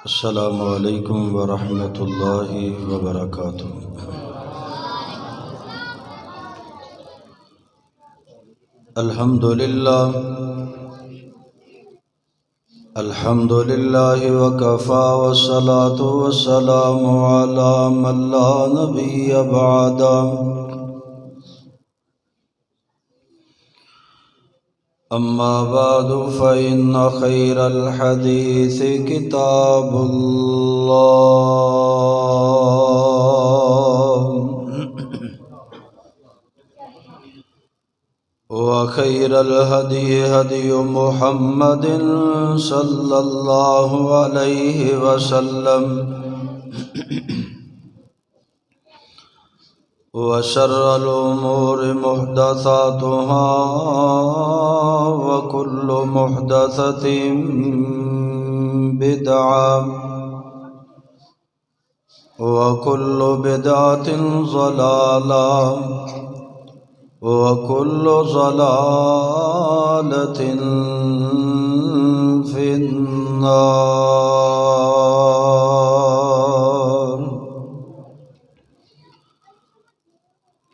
السلام علیکم ورحمۃ اللہ وبرکاتہ۔ الحمد للہ وکفا والصلاة والسلام علی من لا نبی بعدہ۔ اما بعد فإن خیر الحدیث کتاب اللہ وخیر الہدی ہدی محمد صلی اللہ علیہ وسلم وشر الأمور محدثاتها وكل محدثة بدعة وكل بدعة ضلالة وكل ضلالة في النار۔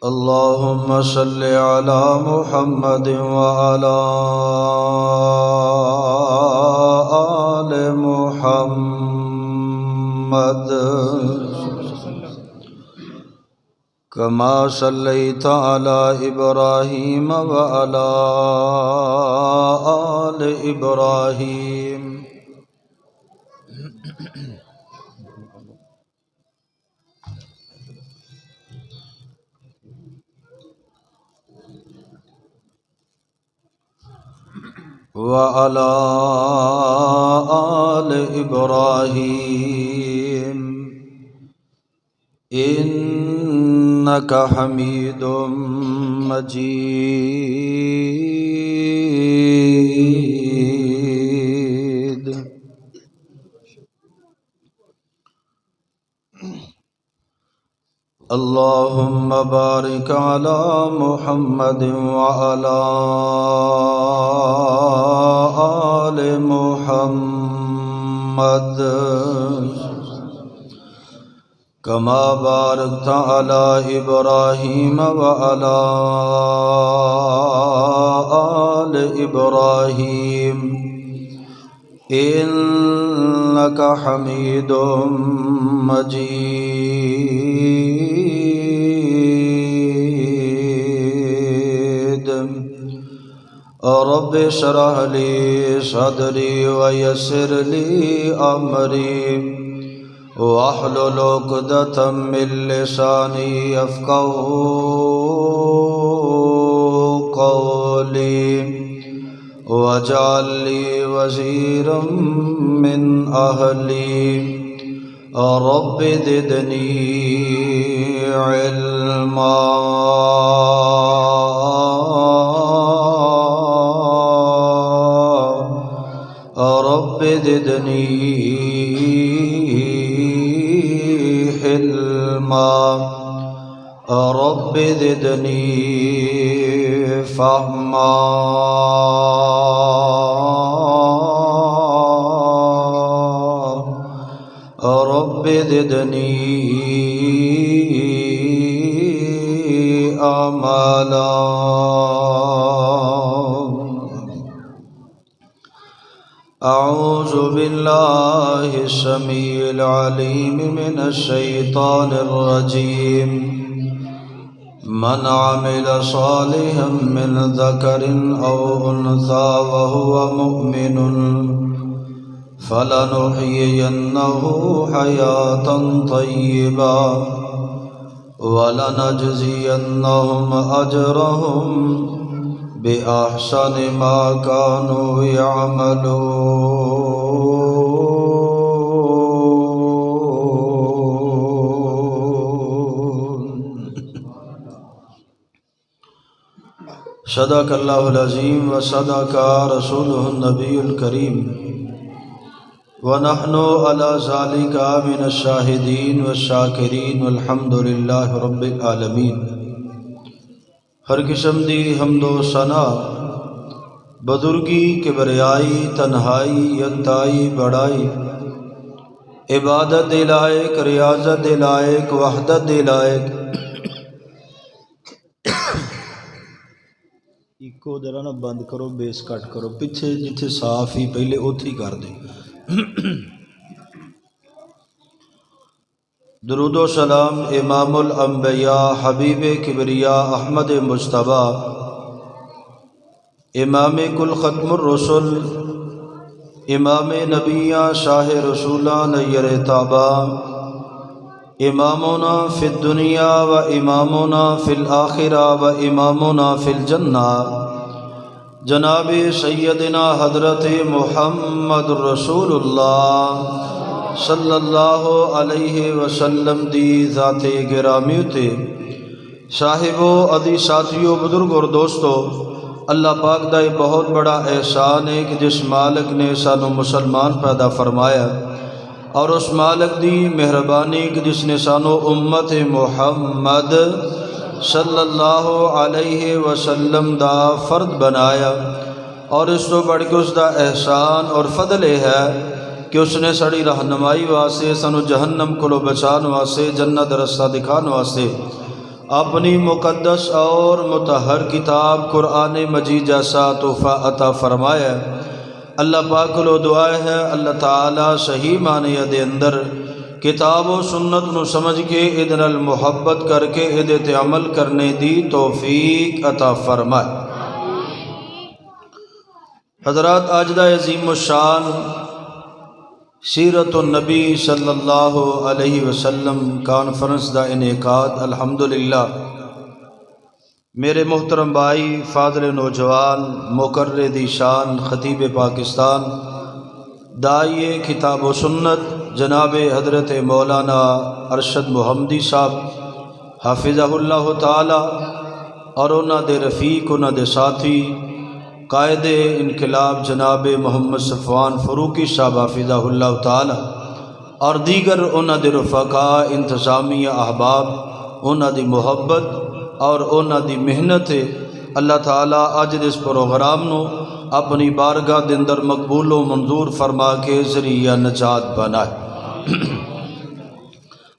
اللهم صل على محمد وعلى آل محمد كما صليت على إبراهيم وعلى آل إبراهيم وعلى آل إبراهيم إنك حميد مجيد۔ اللهم بارك على محمد وعلى آل محمد كما باركت على إبراهيم وعلى آل إبراهيم إنك حميد مجيد۔ رب اشرح لي صدري ويسر لي أمري واحلل عقدة من لساني يفقهوا قولي واجعل لي وزيرا من أهلي رب زدني علما۔ رب زدني حلما۔ رب زدني فهما۔ رب زدني آمالا۔ أعوذ بالله السميع العليم من الشيطان الرجيم۔ من عمل صالحا من ذكر أو أنثى وهو مؤمن فلنحيينه حياة طيبة ولنجزينهم أجرهم بأحسن ما كانوا يعملون۔ صدق اللہ العظیم وصدق رسولہ النبی الکریم ونحن على ذلك من الشاہدین والشاکرین والحمد للہ رب العالمین۔ ہر قسم دی حمد و ثنا بزرگی کبریائی تنہائی یکتائی بڑائی عبادت دے لائق، ریاضت دے لائق، وحدت دے لائق ایکو ذرا نہ بند کرو، بیس کٹ کرو، پیچھے جتھے صاف ہی پہلے اوتھے ہی کر دے۔ درود و سلام امام الانبیاء حبیب کبریا احمد مجتبیٰ امام کل ختم الرسل امام نبیاں شاہ رسولاں نیر تابا امامنا فی الدنیا و امامنا فی الآخرہ و امامنا فی الجنہ جناب سیدنا حضرت محمد رسول اللہ صلی اللہ علیہ وسلم دی ذات گرامی تے صاحبو ادی ساتھیو بزرگ اور دوستو، اللہ پاک دا ایک بہت بڑا احسان ہے کہ جس مالک نے سانو مسلمان پیدا فرمایا، اور اس مالک دی مہربانی کہ جس نے سانو امت محمد صلی اللہ علیہ وسلم دا فرد بنایا، اور اس تو بڑھ کے اس دا احسان اور فضل ہے کہ اس نے سڑی رہنمائی واسطے سانو جہنم کو بچان واسطے جنت رستہ دکھان واسطے اپنی مقدس اور مطہر کتاب قرآن مجید جیسا تحفہ عطا فرمایا۔ اللہ پاک کو دعا ہے اللہ تعالی صحیح معنی دے اندر کتاب و سنت نو سمجھ کے ادھے نال محبت کر کے ادھے تے عمل کرنے دی توفیق عطا فرمائے۔ حضرات، آج دا عظیم الشان سیرت النبی صلی اللہ علیہ وسلم کانفرنس دا انعقاد الحمدللہ میرے محترم بھائی فاضل نوجوان مقرر دی شان خطیب پاکستان داعی کتاب و سنت جناب حضرت مولانا ارشد محمدی صاحب حافظہ اللہ تعالی اور انہاں دے رفیق انہاں دے ساتھی قائد انقلاب جناب محمد صفوان فاروقی صاحب حافظہ اللہ تعالی اور دیگر انہاں دے رفقاء انتظامیہ احباب انہاں دی محبت اور انہاں دی محنت اللہ تعالیٰ اج اس پروگرام نو اپنی بارگاہ دے اندر مقبول و منظور فرما کے ذریعہ نجات بنائے۔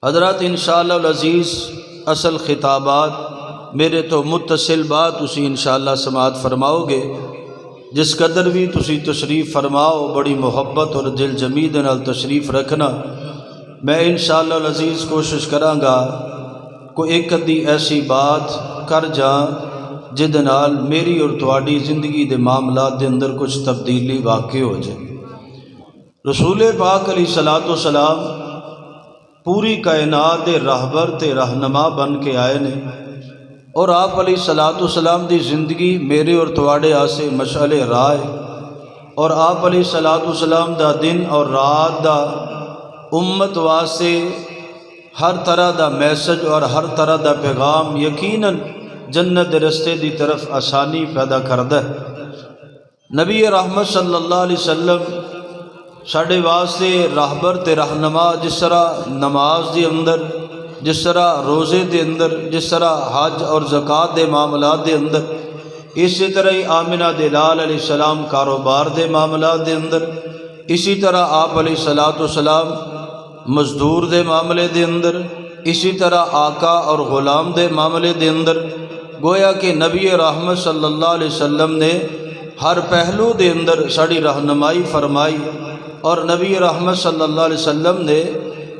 حضرات، انشاءاللہ العزیز اصل خطابات میرے تو متصل بات اسی انشاءاللہ سماعت فرماؤ گے، جس قدر بھی تسی تشریف فرماؤ بڑی محبت اور دل جمی دے نال تشریف رکھنا۔ میں انشاءاللہ العزیز کوشش کرانگا کوئی ایک ادھی ایسی بات کر جاں جہد نال میری اور تواڈی زندگی دے معاملات دے اندر کچھ تبدیلی واقع ہو جائے۔ رسول پاک علیہ الصلوۃ والسلام پوری کائنات دے راہبر تے رہنما بن کے آئے نے، اور آپ علیہ الصلوۃ والسلام دی زندگی میرے اور تواڈے آسے مشعل راہ ہے، اور آپ علیہ الصلوۃ والسلام دا دن اور رات دا امت واسطے ہر طرح دا میسج اور ہر طرح دا پیغام یقیناً جنت دے رستے دی طرف آسانی پیدا کردہ ہے۔ نبی رحمت صلی اللہ علیہ وسلم ساڑھے واسطے راہبر تے رہنما، جس طرح نماز دے اندر، جس طرح روزے دے اندر، جس طرح حج اور زکوٰۃ دے معاملات دے اندر، اسی طرح ہی آمنہ دے لال علیہ السلام کاروبار دے معاملات دے اندر، اسی طرح آپ علیہ الصلوۃ والسلام مزدور دے معاملے دے اندر، اسی طرح آقا اور غلام دے معاملے دے اندر، گویا کہ نبی رحمت صلی اللہ علیہ وسلم نے ہر پہلو دے اندر ساڑی رہنمائی فرمائی، اور نبی رحمت صلی اللہ علیہ وسلم نے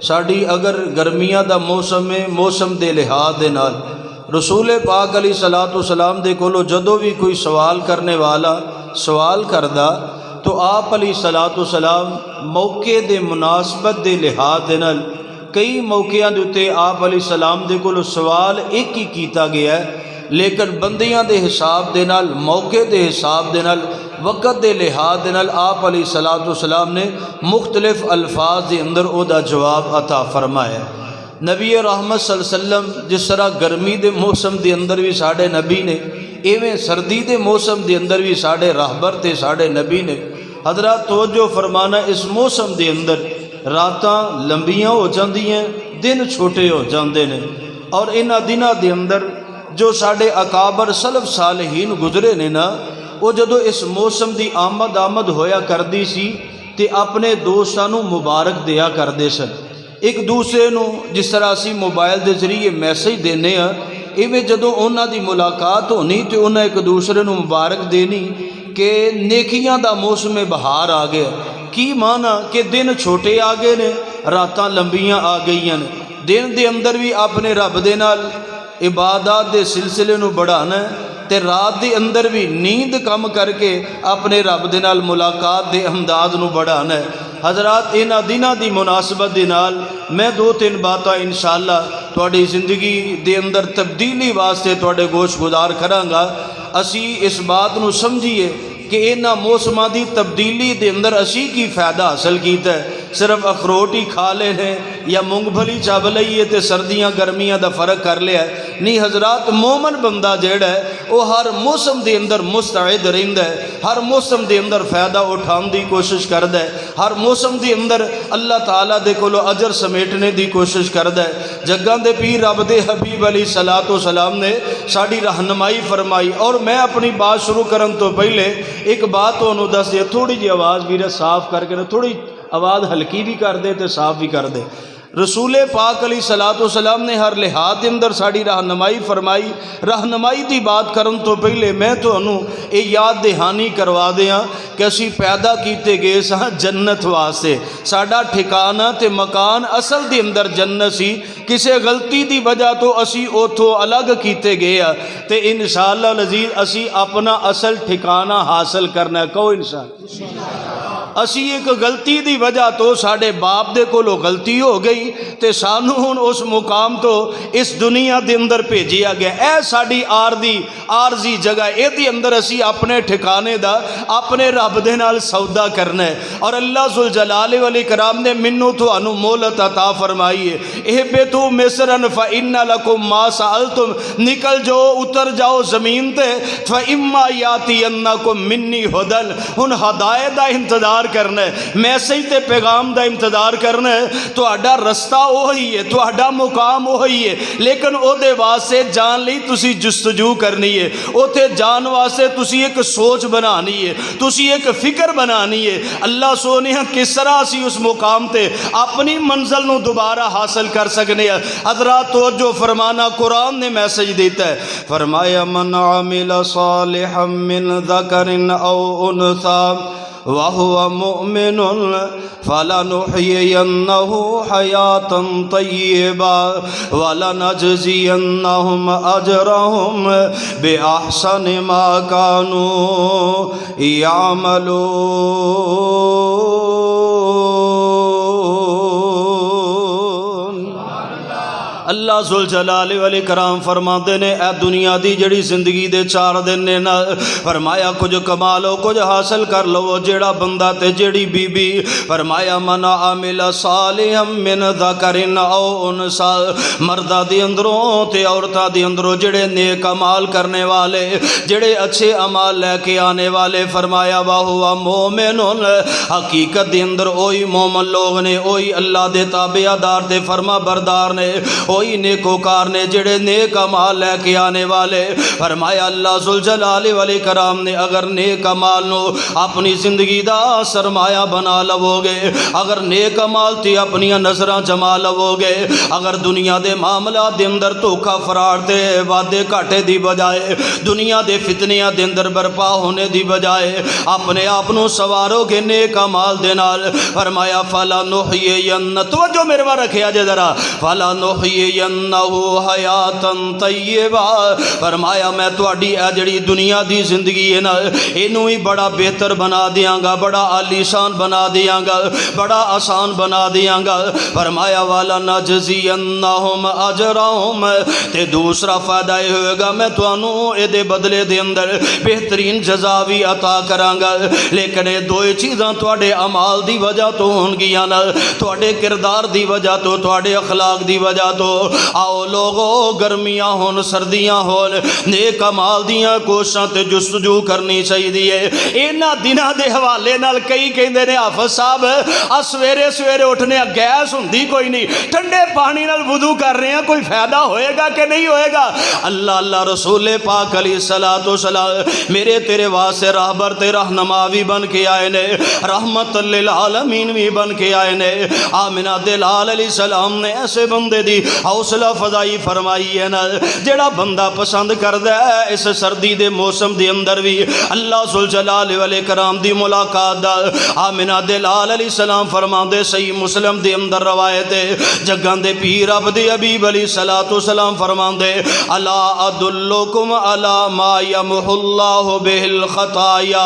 ساڑی اگر گرمیاں دا موسم میں موسم دے لحاظ دے نال رسول پاک علیہ الصلوۃ والسلام دے کولو جدو بھی کوئی سوال کرنے والا سوال کردہ تو آپ علیہ الصلوۃ والسلام موقع دے مناسبت دے لحاظ دے نال کئی موقعوں دے اتے آپ علیہ السلام دے کولو سوال ایک ہی کیتا گیا ہے، لیکن بندیاں دے حساب دے نال، موقع دے حساب دے نال، وقت دے لحاظ دے نال آپ علیہ الصلوۃ والسلام نے مختلف الفاظ دے اندر او دا جواب عطا فرمایا۔ نبی رحمت صلی اللہ علیہ وسلم جس طرح گرمی دے موسم دے اندر بھی ساڑھے نبی نے، ایویں سردی دے موسم دے اندر بھی ساڑھے راہبر تے ساڑھے نبی نے۔ حضرات توجہ فرمانا، اس موسم دے اندر راتاں لمبیاں ہو جاندیاں، دن چھوٹے ہو جاندے نے، اور انہاں دناں دے اندر جو ساڑھے اکابر سلف صالحین گزرے نے نا، وہ جدو اس موسم دی آمد ہویا کردی سی تے اپنے دوستاں نوں مبارک دیا کردے سن۔ ایک دوسرے نوں جس طرح اسی موبائل دے ذریعے میسج دینے ہاں، ایویں جدوں انہاں دی ملاقات ہونی تے انہاں ایک دوسرے نوں مبارک دینی کہ نیکیاں دا موسم بہار آ گیا۔ کی معنی کہ دن چھوٹے آ گئے نے، راتاں لمبیاں آ گئیاں نے۔ دن دے اندر بھی اپنے رب دے نال عبادات دے سلسلے نوں بڑھانا ہے تے رات دے اندر بھی نیند کم کر کے اپنے رب دے نال ملاقات دے امداد نوں بڑھانا ہے۔ حضرات انہاں دناں دی مناسبت دے نال میں دو تین باتاں انشاءاللہ تواڈی زندگی دے اندر تبدیلی واسطے تواڈے گوش گزار کراں گا۔ اسی اس بات نوں سمجھیے کہ انہاں موسماں دی تبدیلی دے اندر اسی کی فائدہ حاصل کیتا ہے؟ صرف اخروٹ ہی کھا لے ہیں یا مونگ پھلی چب لئیے تے سردیاں گرمیاں دا فرق کر لیا ہے؟ نہیں حضرات، مومن بندہ جیڑا ہے وہ ہر موسم دے اندر مستعد رہندا ہے، ہر موسم دے اندر فائدہ اٹھان دی کوشش کردا ہے، ہر موسم دے اندر اللہ تعالیٰ دے کولو اجر سمیٹنے دی کوشش کردا ہے۔ جگاں دے پیر رب دے حبیب علیہ الصلوۃ والسلام نے ساڈی رہنمائی فرمائی۔ اور میں اپنی بات شروع کرن تو پہلے ایک بات تانوں دس دیا، تھوڑی جی آواز بھی صاف کر کے، تھوڑی آواز ہلکی بھی کر دے تے صاف بھی کر دے۔ رسول پاک علیہ الصلوۃ والسلام نے ہر لحاظ دے اندر ساڈی رہنمائی فرمائی۔ رہنمائی دی بات کرن تو پہلے میں تانوں یہ یاد دہانی کروا دیاں کہ اسی پیدا کیتے گئے ساں جنت واسطے۔ ساڈا ٹھکانہ تے مکان اصل دے اندر جنت سی، کسے غلطی دی وجہ تو اسی اوتھوں الگ کیتے گئے ہاں تے انشاءاللہ العزیز اسی اپنا اصل ٹھکانہ حاصل کرنا ہے۔ کہو انشاءاللہ۔ اسی ایک غلطی دی وجہ تو ساڈے باپ دے کولو غلطی ہو گئی تے سانو ہن اس مقام تو اس دنیا دے اندر بھیجیا گیا۔ اے ساڈی عارضی جگہ، اے دی اندر اسی اپنے ٹھکانے دا اپنے رب دے نال سودا کرنا ہے۔ اور اللہ ذوالجلال والاکرام نے منو تانوں مہلت عطا فرمائی ہے۔ اہبطوا مصرا فإن لکم ما سألتم، نکل جاؤ، اتر جاؤ زمین تے، فإما یاتینکم منی ہدی، ہن ہدایت دا انتظار کرنا ہے، میسج تے پیغام دا انتظار کرنا ہے۔ تہاڈا رستہ وہی ہے، تہاڈا مقام وہی ہے، لیکن او دے واسطے جان لئی تسی جستجو کرنی ہے، اوتھے جان واسطے تسی ایک سوچ بنانی ہے، تسی ایک فکر بنانی ہے۔ اللہ سونے کس طرح اسی اس مقام تے اپنی منزل نو دوبارہ حاصل کر سکنے ہیں۔ حضرات توجہ فرمانا، قرآن نے میسج دیتا ہے، فرمایا من عمل صالحا من ذکر او انثى وَهُوَ مُؤْمِنٌ فَلَنُحْيِيَنَّهُ حَيَاةً طَيِّبَةً وَلَنَجْزِيَنَّهُمْ أَجْرَهُمْ بِأَحْسَنِ مَا كَانُوا يَعْمَلُونَ۔ اللہ ذوالجلال والاکرام فرماتے نے اے دنیا دی جڑی زندگی دے 4 دن نے نا، فرمایا کچھ کما لو، کچھ حاصل کر لو، جیڑا بندہ تے جیڑی بی بی، فرمایا من عمل صالحا من ذکر او انثى، مردہ دی اندروں تے عورتاں دی اندروں جڑے نیک اعمال کرنے والے، جڑے اچھے اعمال لے کے آنے والے، فرمایا وَهُوَ مُؤْمِنٌ، حقیقت دے اندر اوہی مومن لوگ نے، اوہی اللہ دے تابعدار تے فرما بردار نے، وہی نیکوکار نے جڑے نیک اعمال لے کے آنے والے۔ فرمایا اللہ ذوالجلال والاکرام نے اگر نیک اعمال نو اپنی زندگی دا سرمایہ بنا لو گے، اگر نیک اعمال تے اپنی نظراں جما لو گے، اگر دنیا دے معاملات دے اندر دھوکا فراڈ تے وعدے گھاٹے دی بجائے، دنیا دے فتنیاں دے اندر برپا ہونے دی بجائے اپنے آپ نو سوارو گے نیک اعمال دے نال، فرمایا فَلَنُحْيِيَنَّ، توجہ میرے وہاں رکھیا جے ذرا، فَلَنُحْيِيَنَّهُ حَيَاةً طَيِّبَةً، فرمایا میں تہاڈی اے جڑی دنیا دی زندگی ہے نا، اینوں ہی بڑا بہتر بنا دیاں گا، بڑا عالیشان بنا دیاں گا، بڑا آسان بنا دیاں گا۔ فرمایا وَلَنَجْزِيَنَّهُمْ أَجْرَهُمْ، تے دوسرا فائدہ یہ ہوئے گا میں تانوں اے دے بدلے دے اندر بہترین جزا بھی عطا کراں گا۔ لیکن یہ دو چیزاں تواڈے اعمال دی وجہ تو ہون گیاں نا، تواڈے کردار دی وجہ تو، تواڈے اخلاق دی وجہ تو، آؤ لوگو گرمیاں ہون سردیاں ہون نیک اعمال دیاں کوششاں تے جستجو کرنی چاہیے۔ انہاں دناں دے حوالے نال کئی کہندے نے حافظ صاحب سویرے سویرے اٹھنے گیس ہوندی کوئی نہیں، ٹھنڈے پانی نال وضو کر رہے ہیں، کوئی فائدہ ہوئے گا کہ نہیں ہوئے گا؟ اللہ رسول پاک علیہ الصلوۃ والسلام میرے تیرے واسطے راہبر تے رہنما بھی بن کے آئے نے، رحمت للعالمین بھی بن کے آئے نے۔ آمنہ دلال علیہ السلام نے ایسے بندے دی حوصلہ فضائی فرمائی ہے نا جڑا بندہ پسند کردا ہے اس سردی دے موسم دے اندر بھی اللہ ذوالجلال والاکرام دی ملاقات دا۔ آمنہ دلال علیہ السلام فرماندے صحیح مسلم دے اندر روایت ہے، جگاں دے پیر عبد حبیب علیہ الصلوۃ والسلام فرماندے الا ادلکم علی ما یمحو اللہ بہ الخطایا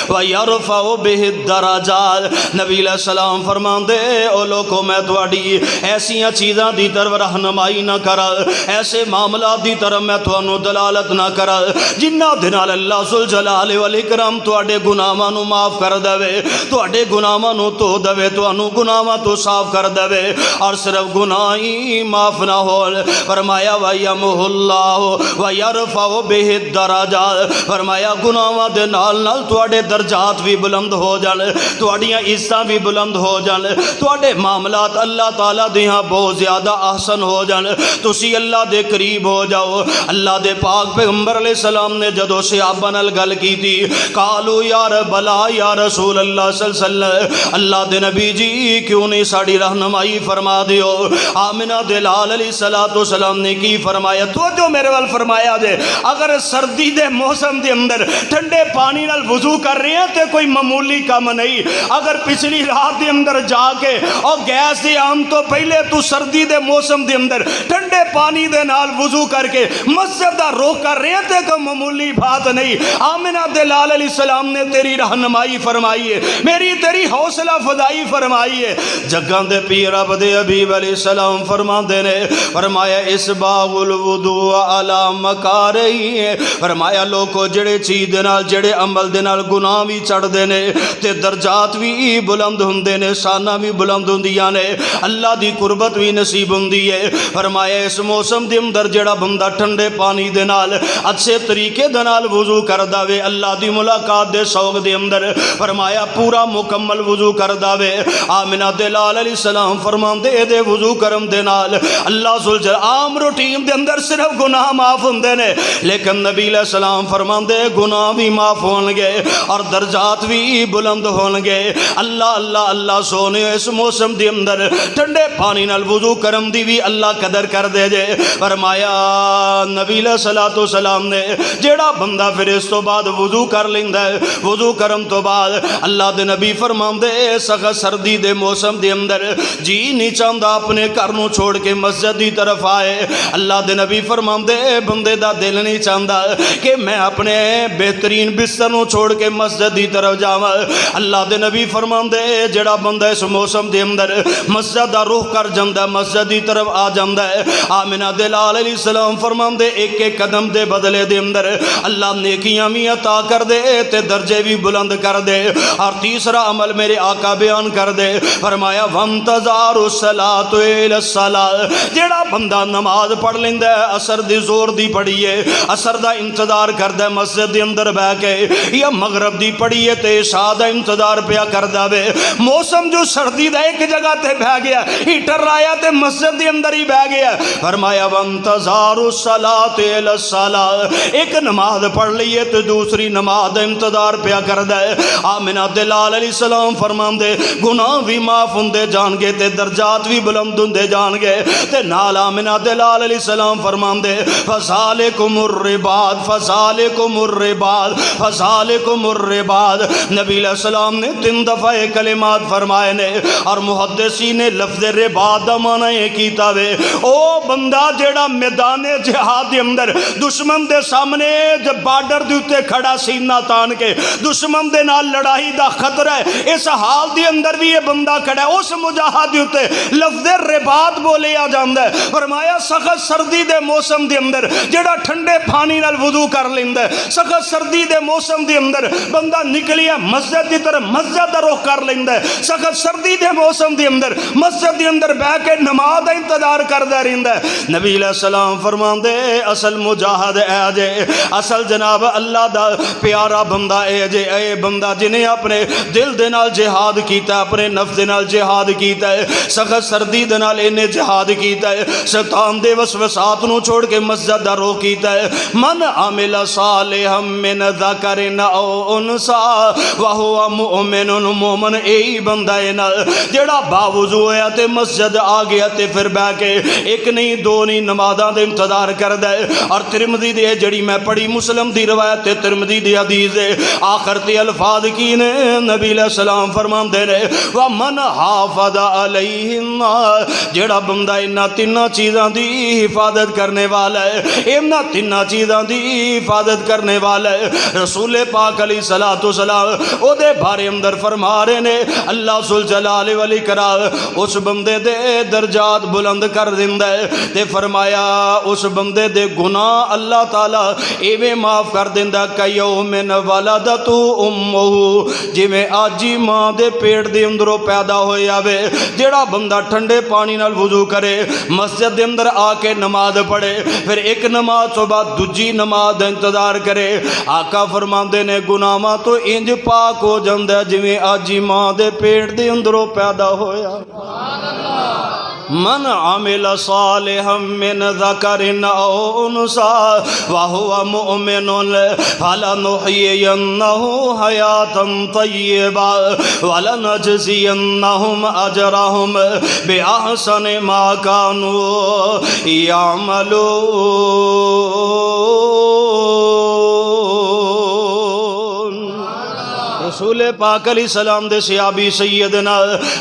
ویرفع بہ الدرجات۔ نبی علیہ السلام فرماندے او لوگو میں تواڈی ایسیاں چیزاں دی طرف رہنمائی نہ کرا، ایسے معاملات دی طرف میں تھانوں دلالت نہ کرا جنہاں دے نال اللہ ذوالجلال والاکرام تواڈے گناہاں نو معاف کر دے، تواڈے گناہاں نو تو دے، تانوں گناہاں تو صاف کر دے۔ اور صرف گناہ ہی معاف نہ ہو، فرمایا وَيَمْحُ اللَّهُ وَيَرْفَعُ بِهِ الدَّرَجَاتِ، فرمایا گناہاں دے نال نال تواڈے درجات بھی بلند ہو جان، تواڈیاں عزتاں بھی بلند ہو جان، تواڈے معاملات اللہ تعالیٰ دیاں بہت زیادہ احسن ہو جان، تسی اللہ دے قریب ہو جاؤ۔ اللہ دے پاک پیغمبر علیہ السلام نے جدو صحابہ نال گل کی تھی، قالوا یا بلا یا رسول اللہ صلی اللہ علیہ وسلم، اللہ دے نبی جی کیوں نہیں ساڑی رہنمائی فرما دیو؟ آمنہ دلال علیہ السلام نے کی فرمایا؟ تو جو میرے وال فرمایا جے اگر سردی دے موسم دے اندر ٹھنڈے پانی نال وضو کر رہے ہیں تے کوئی معمولی کام نہیں، اگر پچھلی رات دے اندر جا کے اور گیس دے آن تو پہلے تو سردی دے موسم دے اندر ٹھنڈے پانی دے نال وضو کر کے مسجد دا رخ کر رہے ہیں تے کوئی معمولی بات نہیں۔ آمنہ دلال علیہ السلام نے تیری رہنمائی فرمائی ہے، میری تیری حوصلہ فضائی فرمائی ہے۔ جگاں دے پیر عبد حبیب علیہ السلام فرماندے نے، فرمایا اسباغ الوضوء علی مکارہی ہے، فرمایا لوگو جڑے چیز دے نال جڑے عمل دے نال گناہ بھی چڑھ دے نے تے درجات بھی بلند ہوندے نے، شاناں بھی بلند ہوندیاں نے، اللہ دی قربت بھی نصیب ہوندی ہے۔ فرمایا اس موسم دے اندر جڑا بندہ ٹھنڈے پانی دے نال اچھے طریقے دے نال وضو کردا وے اللہ دی ملاقات دے شوق دے اندر، فرمایا پورا مکمل وضو کردا وے۔ آمنہ دلال علیہ السلام فرماندے دے وضو کرم دے نال اللہ ذوالجلال عام روٹین دے اندر صرف گناہ معاف ہوندے نے، لیکن نبی علیہ السلام فرماندے گناہ بھی معاف ہون گے اور درجات بھی بلند ہون گے۔ اللہ اللہ اللہ سونے اس موسم دے اندر ٹھنڈے پانی نال وضو کرم دی بھی اللہ قدر کر دے جے۔ فرمایا نبی علیہ الصلوۃ والسلام نے جیڑا بندہ پھر اس تو بعد وضو کر لیندا ہے، وضو کرم تو بعد اللہ دے نبی فرماندے سخت سردی دے موسم دے اندر جی نہیں چاہتا اپنے گھر نو چھوڑ کے مسجد دی طرف آئے۔ اللہ دے نبی فرماندے بندے دا دل نہیں چاہتا کہ میں اپنے بہترین بستر نو چھوڑ کے مسجد دی طرف جاواں۔ اللہ دے نبی فرماندے جڑا بندہ اس موسم دے اندر مسجد دا رخ کر جاندا، مسجد دی طرف آ جاندا ہے، آمنہ دلال علیہ السلام فرماندے ایک ایک قدم دے بدلے دے اندر اللہ نیکیاں بھی عطا کر دے تے درجے بھی بلند کر دے۔ اور تیسرا عمل میرے آقا بیان کر دے، فرمایا وانتظار الصلاۃ الی الصلاۃ، جڑا بندہ نماز پڑھ لیندا ہے اثر دی زور دی پڑھیے اثر دا انتظار کردا ہے مسجد دے اندر بیٹھ کے، یا مغرب دی پڑھیے تے عشاء دا انتظار پیا کردا وے، موسم جو سردی دا ایک جگہ تے بہ گیا، ہیٹر آیا تے مسجد دے اندر ہی بہ گیا، فرمایا وانتظار الصلاۃ الی الصلاۃ، ایک نماز پڑھ لیے تے دوسری نماز دا انتظار پیا کردا ہے۔ آمنہ دلال علیہ السلام فرماندے گناہ بھی معاف ہوندے جان گے تے درجات بھی بلند ہوندے جان گے تے نال آمنہ دلال علیہ السلام فرماندے فذالکم الرباط فذالکم الرباط فذالکم الرباط۔ نبی علیہ السلام نے 3 دفعہ کلمات فرمائے نے اور محدثین نے لفظ رباط دا معنی یہ کیتا وے او بندہ جیڑا میدان جہاد دے اندر دشمن دے سامنے جب بارڈر دے اوتے کھڑا سینہ تان کے دشمن دے نال لڑائی دا خطرہ ہے، اس حال دے اندر بھی یہ بندہ کھڑا ہے، اس مجاہد دے اوتے لفظ رباط بولیا جاندا ہے۔ فرمایا سخت سردی دے موسم دے اندر جڑا ٹھنڈے پانی نال وضو کر لیندا ہے، سخت سردی دے موسم دے اندر بندہ نکلیا مسجد دی طرف مسجد دا رخ کر لیندا ہے، سخت سردی دے موسم دے اندر مسجد دے اندر بیٹھ کے نماز دا انتظار کردا رہندا ہے۔ نبی علیہ السلام فرماندے اصل مجاہد اے جے، اصل جناب اللہ دا پیارا بندہ اے جے، اے بندہ جنہیں اپنے دل دے نال جہاد کیتا ہے، اپنے نفس دے نال جہاد کیتا ہے، سخت سردی دے نال انہیں جہاد کیتا ہے، شیطان دے وسوسات نو چھوڑ کے مسجد دا رخ کیتا ہے۔ من عمل صالحا من ذکر او انثى وهو مؤمن، مومن اے بندہ ہے نا جڑا باوضو ہویا تے مسجد آ گیا تے پھر بہ کے ایک نہیں دو نہیں نمازاں دے انتظار کردا ہے۔ اور ترمذی دی جڑی میں پڑھی مسلم دی روایت تے ترمذی دی حدیث ہے، آخر تے الفاظ کی نے نبی علیہ السلام فرماندے نے ومن حافظ علیہم، جڑا بندہ انہاں تیناں چیزاں دی حفاظت کرنے والا ہے، انہاں تیناں چیزاں دی حفاظت کرنے والا ہے۔ رسول پاک علیہ الصلوۃ والسلام او دے بارے اندر فرما رہے نے اللہ ذوالجلال والاکرام اس بندے دے درجات بلند کر دیندا ہے تے فرمایا اس بندے دے گناہ اللہ تعالی ایویں معاف کر دیندا کہ یومن ولدت امہ، جویں آجی ماں دے پیٹ دے اندروں پیدا ہویا وے۔ جڑا بندہ ٹھنڈے پانی نال وضو کرے، مسجد دے اندر آ کے نماز پڑھے، پھر ایک نماز تو بعد دوجی نماز دا انتظار کرے، آقا فرماندے نے گناہاں تو انج پاک ہو جاندا ہے جویں آجی ماں دے پیٹ دے اندروں پیدا ہویا۔ من عمل صالحا من ذکر او انثى وهو مؤمن فلنحيينه حياة طيبة ولنجزينهم اجرهم باحسن ما كانوا يعملون۔ رسول پاک علیہ السلام دے صحابی سیدنا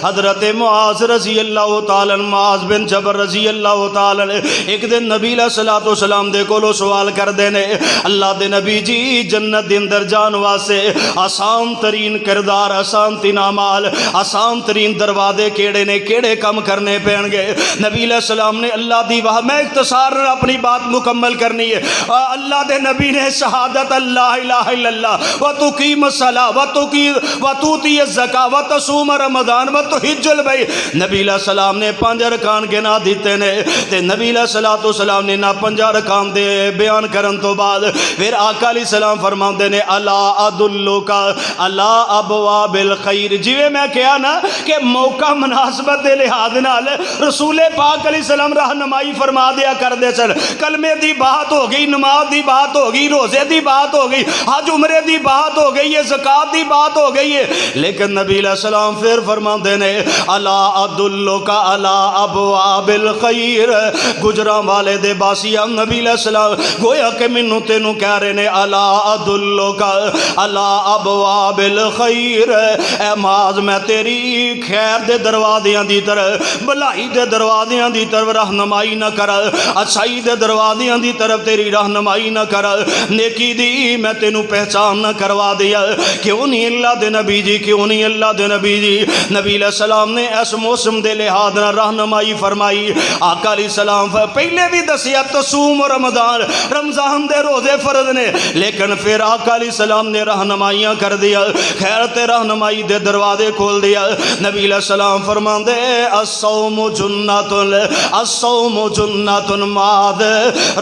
حضرت معاذ رضی اللہ تعالی عنہ، معاذ بن جبل رضی اللہ تعالی عنہ ایک دن نبی علیہ الصلوۃ والسلام دے کولو سوال کر دینے اللہ دے نبی جی جنت دے اندر جان واسطے آسان ترین کردار، آسان ترین اعمال، آسان ترین دروازے کیڑے نے، کیڑے کم کرنے پین گے؟ نبی علیہ السلام نے اللہ دی واہ میں اختصار اپنی بات مکمل کرنی ہے۔ اللہ دے نبی نے شہادت اللہ الہ الا اللہ وتقیم الصلاۃ وتؤتی الزکاۃ وتصوم رمضان وتحج البیت، نبی علیہ السلام نے 5 ارکان گنا دیتے نے تے نبی علیہ الصلوۃ والسلام نے نہ 5 ارکان دے بیان کرن تو بعد پھر آقا علیہ السلام فرماندے نے الا ادلک علی ابواب الخیر، جویں میں کہا نا کہ موقع مناسبت دے لحاظ نال رسول پاک علیہ السلام رہنمائی فرما دیا کر دے سن۔ کلمے دی بات ہو گئی، نماز دی بات ہو گئی، روزے دی بات ہو گئی، حج عمرے دی بات ہو گئی ہے، زکات دی بات ہو گئی ہے، لیکن نبی علیہ السلام پھر فرماندے نے الا ادلک علی ابواب الخیر، گجراں والے دے باسیاں نبی علیہ السلام گویا کہ مینوں تینوں کہہ رہے نے الا ادلک علی ابواب الخیر، اے معاذ میں تیری خیر دے دروازیاں دی طرف، بھلائی دے دروازیاں دی طرف رہنمائی نہ کر، اچھائی دے دروازیاں دی طرف تیری رہنمائی نہ کر، نیکی دی میں تینوں پہچان نہ کروا دیا۔ کیوں نہیں اللہ دے نبی جی، کیوں نہیں اللہ دے نبی جی؟ نبی علیہ السلام نے اس موسم دے لحاظ نہ رہنمائی فرمائی۔ آقا علیہ السلام پہلے بھی دسیا تصوم رمضان، رمضان دے روزے فرض نے، لیکن پھر آقا علیہ السلام نے رہنمائیاں کر دیا، خیر تے رہنمائی دے دروازے کھول دیا۔ نبی علیہ السلام فرماندے الصوم جنۃ، الصوم جنۃ، معاذ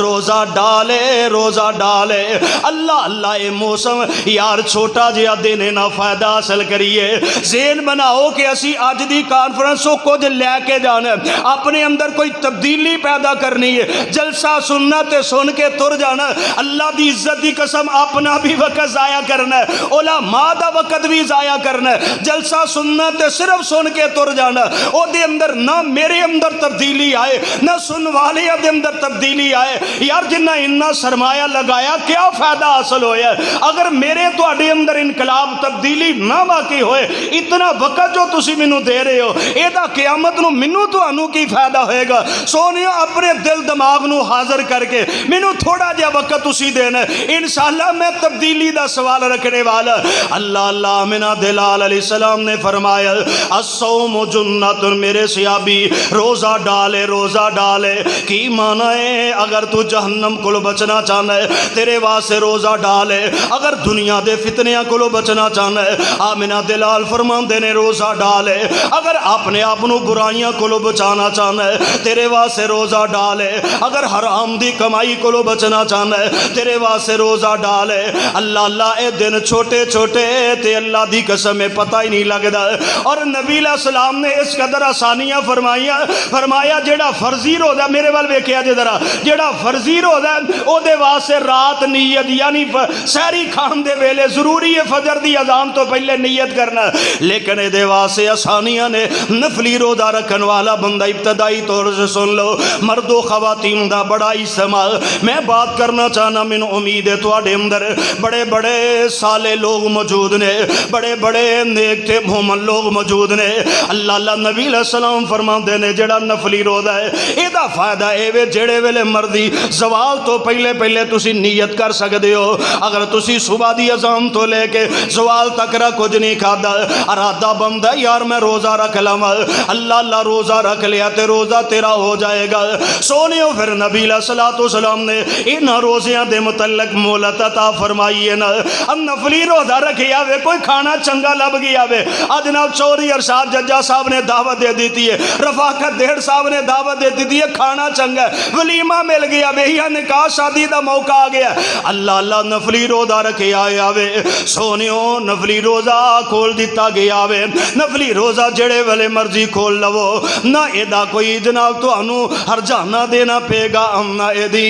روزہ ڈالے، روزہ ڈالے۔ اللہ اللہ اے موسم یار چھوٹا جہا دینے نہ فائدہ حاصل کریے، ذہن بناؤ کہ اسی اج دی کانفرنس کو کچھ لے کے جانا، اپنے اندر کوئی تبدیلی پیدا کرنی ہے، جلسہ سننا تے سن کے تر جانا، اللہ دی عزت دی قسم اپنا بھی وقت ضائع کرنا ہے، علماء دا وقت بھی ضائع کرنا ہے، جلسہ سننا تے صرف سن کے تر جانا، او دے اندر نہ میرے اندر تبدیلی آئے نہ سن والے دے اندر تبدیلی آئے۔ یار جنہ اتنا سرمایہ لگایا کیا فائدہ حاصل ہویا؟ اگر میرے تواڈے اندر انقلاب تبدیلی نہ واقع ہوئے، اتنا وقت جو تسی مینوں دے رہے ہو ایدا قیامت نو مینوں تانوں کی فائدہ ہوئے گا؟ سونیو اپنے دل دماغ نو حاضر کر کے مینوں تھوڑا جہا وقت تسی دینا، انشاءاللہ میں تبدیلی دا سوال رکھنے والا۔ اللہ اللہ امینہ دلال علیہ السلام نے فرمایا الصوم جنۃ، میرے صحابی روزہ ڈالے، روزہ ڈالے کی معنی ہے اگر تو جہنم کو بچنا چاہنا ہے تیرے واسطے روزہ ڈالے، اگر دنیا دے فتنیاں کو بچنا چاہنا ہے آمنہ دلال فرماندے نے روزہ ڈالے، اگر اپنے آپ نو برائیاں کو بچانا چاہنا ہے تیرے واسطے روزہ ڈالے، اگر حرام دی کمائی کو بچنا چاہنا ہے تیرے واسطے روزہ ڈالے۔ اللہ اللہ اے دن چھوٹے چھوٹے تے اللہ دی قسم پتہ ہی نہیں لگدا، اور نبی علیہ السلام نے اس قدر آسانیاں فرمایا جیڑا فرضی روزہ، میرے وال ویکھیا جے ذرا، جیڑا فرضی روزہ او دے واسطے رات نیت یعنی سحری کھان دے ویلے ضروری ہے فجر دی اذان تو پہلے نیت کرنا، لیکن اے دے واسطے آسانیاں نے۔ نفلی روزہ رکھن والا بندہ ابتدائی طور سے سن لو، مرد و خواتین دا بڑا اجتماع، میں بات کرنا چاہنا، من امید ہے تواڈے اندر بڑے بڑے سالے لوگ موجود نے، بڑے بڑے نیک تے مومن لوگ موجود نے۔ اللہ اللہ نبی علیہ السلام فرماندے نے جڑا نفلی روزہ ہے اے دا فائدہ اے وے جڑے ویلے مرضی زوال تو پہلے تسی نیت کر سکدے ہو، اگر تسی صبح دی اذان تو لے کے زوال تک را کچھ نہیں کھادا، ارادہ بندا یار میں روزہ رکھ لواں، اللہ اللہ روزہ رکھ لیا تے روزہ تیرا ہو جائے گا۔ سونیو پھر نبی علیہ الصلوۃ والسلام نے انہاں روزیاں دے متعلق مہلت عطا فرمائی ہے نا، نفلی روزہ رکھیا وے کوئی کھانا چنگا لب گیا وے، جناب چوری ارشاد ججا صاحب نے دعوت دے دیتی ہے، رفاقت دیڑ صاحب نے دعوت دے دیتی ہے، کھانا چنگا ہے، ولیمہ مل گیا وے یا نکاح شادی دا موقع آ گیا، اللہ اللہ نفلی روزہ رکھے آیا وے۔ سونیو نفلی روزہ کھول دیتا گیا وے، نفلی روزہ جڑے والے مرضی کھول لو، نہ ایدا کوئی جناب تو انو ہر جانا دینا پے گا، نہ ایدی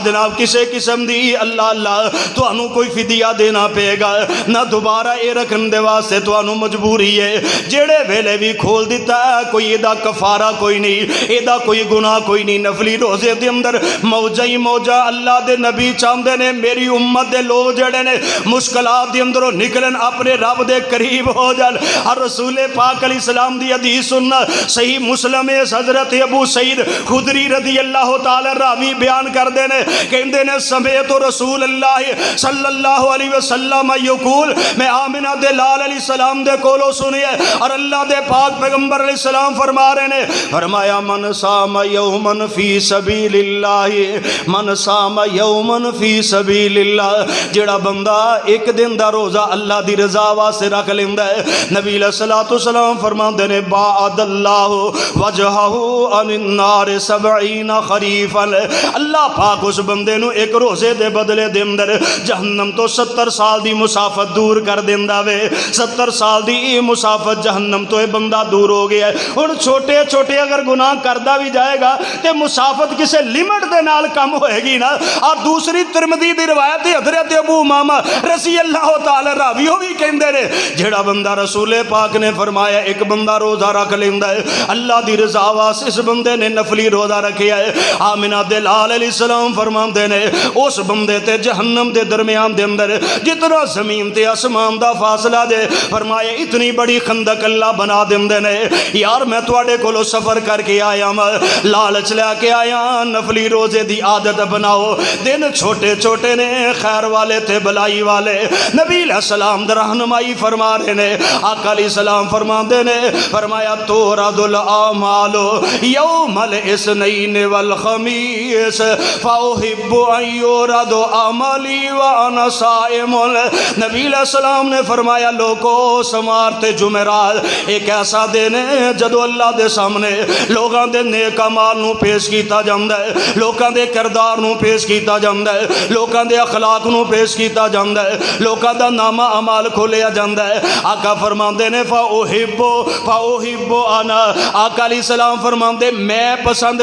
جناب کسے قسم دی اللہ اللہ تو انو کوئی فدیہ دینا پے گا، نہ دوبارہ اے رکھن دے واسطے تو انو مجبوری ہے، جڑے ویلے بھی کھول دیتا ہے کوئی ایدا کفارہ کوئی نہیں، ایدا کوئی گناہ کوئی نہیں۔ نفلی روزے دے اندر موجہ ہی موجہ اللہ دے نبی چاہندے نے میری امت دے لوگ جڑے نے مشکلات دے اندروں نکلن اپنے رب دے قریب ہو جان، اور رسول پاک علیہ السلام دی حدیث سننا صحیح مسلم حضرت ابو سعید خدری رضی اللہ تعالی راوی بیان کر دینے کہندے نے سمیت رسول اللہ صلی اللہ علیہ وسلم یقول، میں آمنہ دلال علیہ السلام دے کولو سنیے اور اللہ دے پاک پیغمبر علیہ السلام فرما رہے نے، فرمایا من صام یومن فی سبیل اللہ، من صام یومن فی سبیل اللہ، جڑا بندہ ایک دن دا روزہ اللہ دی رضا واسطے رکھ لیندا ہے، نبی علیہ الصلوۃ والسلام فرماندے نے باعد اللہ وجہہ عن النار 70 خریفا، اللہ پاک اس بندے نو ایک روزے دے بدلے دے اندر جہنم تو 70 سال دی مسافت دور کر دیندا وے، 70 سال دی مسافت جہنم تو اے بندہ دور ہو گیا ہے۔ ہن چھوٹے چھوٹے اگر گناہ کردا بھی جائے گا تے مسافت کسے لمٹ دے نال کم ہوئے گی نا۔ اور دوسری ترمذی دی روایت حضرت ابو امامہ رضی اللہ تعالی راوی بھی کہندے نے جڑا بندہ رسول پاک نے فرمایا ایک بندہ روزہ رکھ لیندا ہے اللہ دی رضا واسطے، اس بندے نے نفلی روزہ رکھیا ہے، آمنہ دلال علیہ السلام فرماندے نے اس بندے تے جہنم دے درمیان دے اندر جتنا زمین تے آسمان دا فاصلہ دے، فرمایا اتنی بڑی خندق اللہ بنا دیندے نے۔ یار میں تواڈے کولو سفر کر کے آیا ہاں، لالچ لے کے آیا، نفلی روزے دی عادت بناؤ، دن چھوٹے چھوٹے نے، خیر والے تے بلائی والے، نبی علیہ السلام در رہنمائی فرما رہے نے، آقا علیہ السلام فرماندے نے، فرمایا تورد الاعمال یوم الاثنین والخمیس فاحب ان یورد عملی وانا صائم، نبی علیہ السلام نے فرمایا لوگو سمار تے جمعرات ایک ایسا دن ہے جدو اللہ دے سامنے لوگاں دے نیک اعمال نو پیش کیتا جاندا ہے، لوگاں دے کردار نو پیش کیتا جاندا ہے، لوگاں دے اخلاق نو پیش کیتا جاندا ہے، لوگاں دا نامہ اعمال کھولیا جاندا ہے۔ آقا فرماندے نے فاحب انا، آقا علیہ السلام فرماندے میں پسند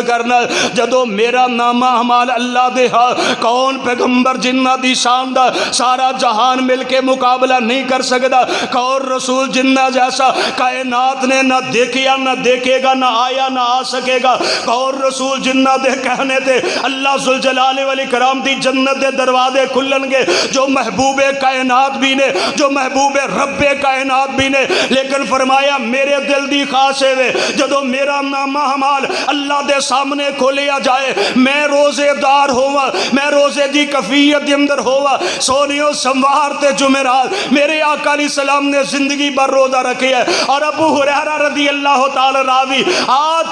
کرنا جدو میرا نامہ اعمال اللہ دے ہاں کون پیغمبر جنہ دی شان دا سارا جہان مل کے مقابلہ نہیں کر سکتا، کون رسول جنہ جیسا کائنات نے نہ دیکھیا نہ دیکھے گا، نہ آیا نہ آ سکے گا، کون رسول جنہ دے کہنے تے اللہ ذوالجلال والاکرام دی جنت دے دروازے کھلن گے، جو محبوب کائنات بھی نے، جو محبوب رب کائنات بھی نے، لیکن فرمایا میرے دل دی خواہش ہے جدو میرا نامہ اعمال اللہ دے سامنے کھولیا جائے میں روزے دار ہوا، میں روزے دی کفیت دے اندر ہوا۔ سونیو سموار تے جمعرات میرے آقا علیہ السلام نے زندگی بھر روزہ رکھے ہے، اور ابو ہریرہ رضی اللہ تعالی راوی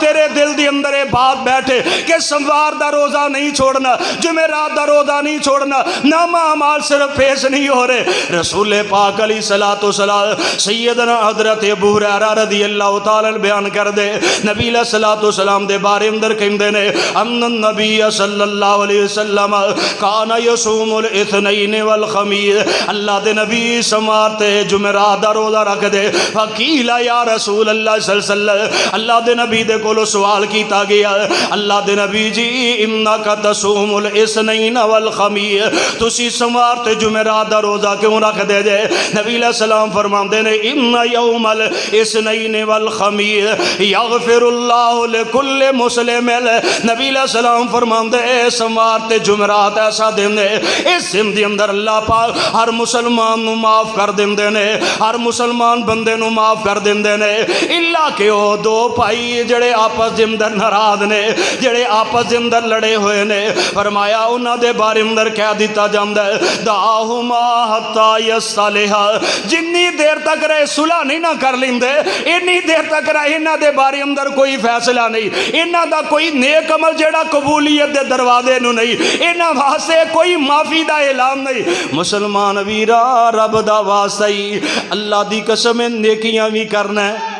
تیرے دل دے اندر بات بیٹھے کہ سموار دا روزہ نہیں چھوڑنا، جمعرات دا روزہ نہیں چھوڑنا، نامہ اعمال صرف پیش نہیں نہیں ہو رہے. رسول پاک علیہ الصلوۃ والسلام سیدنا حضرت ابو ہریرہ رضی اللہ تعالی عنہ بیان کر دے نبی علیہ الصلوۃ والسلام دے بارے اندر کہندے نے ان النبی صلی اللہ علیہ وسلم کان یصوم الاثنین والخمیس. اللہ دے نبی سمار تے جمعرات دا روزہ رکھ دے. فقیل یا رسول اللہ صلی اللہ علیہ وسلم اللہ دے نبی دے کولو سوال کیتا گیا اللہ دے نبی جی انک تصوم الاثنین والخمیس تسی سمار تے جمعرات دا روزہ کیوں رکھ دے جے. نبی علیہ السلام فرماندے نے ان یوم الاثنین والخمیس یغفر اللہ لکل مسلم. نبی علیہ السلام فرماندے سمار تے جمعرات ایسا دن ہے اس دن دے اندر اللہ پاک ہر مسلمان نو معاف کر دیندے نے ہر مسلمان بندے نو معاف کر دیندے نے الا کہ او دو بھائی جڑے آپس دے اندر ناراض نے جڑے آپس دے اندر لڑے ہوئے نے فرمایا انہاں دے بارے اندر کہہ دیتا جاندا ہے دعاہما حتی یصلحا جنی دیر تک رہے صلح نہیں نہ کر لیندے انی دیر تک رہے انہاں دے بارے اندر کوئی فیصلہ نہیں انہاں دا کوئی نیک عمل جڑا قبولیت دے دروازے نو نہیں انہاں واسطے کوئی معافی دا اعلان نہیں. مسلمان ویرا رب دا واسطہ ہی اللہ دی قسم نیکیاں بھی کرنا ہے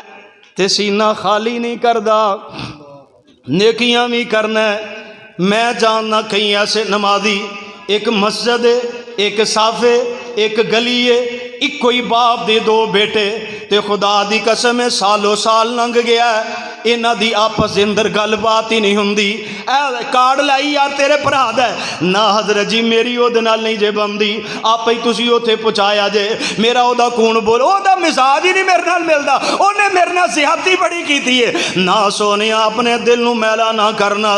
تے سینہ خالی نہیں کردا نیکیاں بھی کرنا ہے. میں جاننا کئی ایسے نمازی ایک مسجد ہے ایک صاف ہے ایک گلی ہے ایک کوئی باپ دے دو بیٹے تے خدا دی قسم سالوں سال لنگ گیا ہے انہاں دی آپس دے اندر گل بات ہی نہیں ہوندی. اے کارڈ لائی یار تیرے بھرا دا نہ حضرت جی میری او دے نال نہیں جے بندی آپ ہی تسی اوتھے پہنچایا جے میرا او دا کون بول او دا مزاج ہی نہیں میرے نال ملدا اونے میرے نال زیادتی بڑی کیتی ہے. نہ سونیا اپنے دل نو میلا نہ کرنا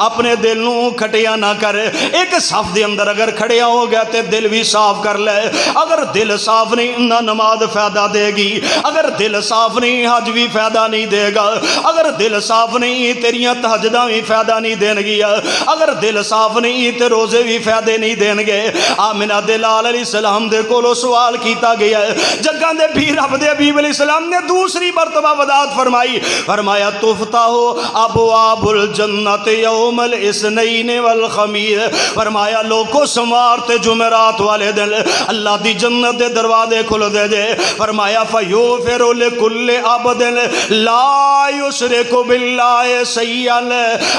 اپنے دل نو کھٹیا نہ کر. ایک صف دے اندر اگر کھڑیا ہو گیا تے دل بھی صاف کر لے. اگر دل صاف نہیں نہ نماز فائدہ دے گی اگر دل صاف نہیں حج بھی فائدہ نہیں دے گا اگر دل صاف نہیں تیریاں تہجداں بھی فائدہ نہیں دین گیا اگر دل صاف نہیں تے روزے بھی فائدے نہیں دین گے. آمنہ دے لال علیہ السلام دے کولو سوال کیتا گیا جگہ دے بھی رب دے حبیب علیہ السلام نے دوسری مرتبہ وضاحت فرمائی فرمایا تفتح ابواب الجنت یوم الاثنین والخمیس. فرمایا لوگوں سمار تے جمعرات والے دن اللہ دی جنت دے دروازے کھل دے جے. فرمایا فیغفر لکل عبد لا یشرک باللہ شیئا.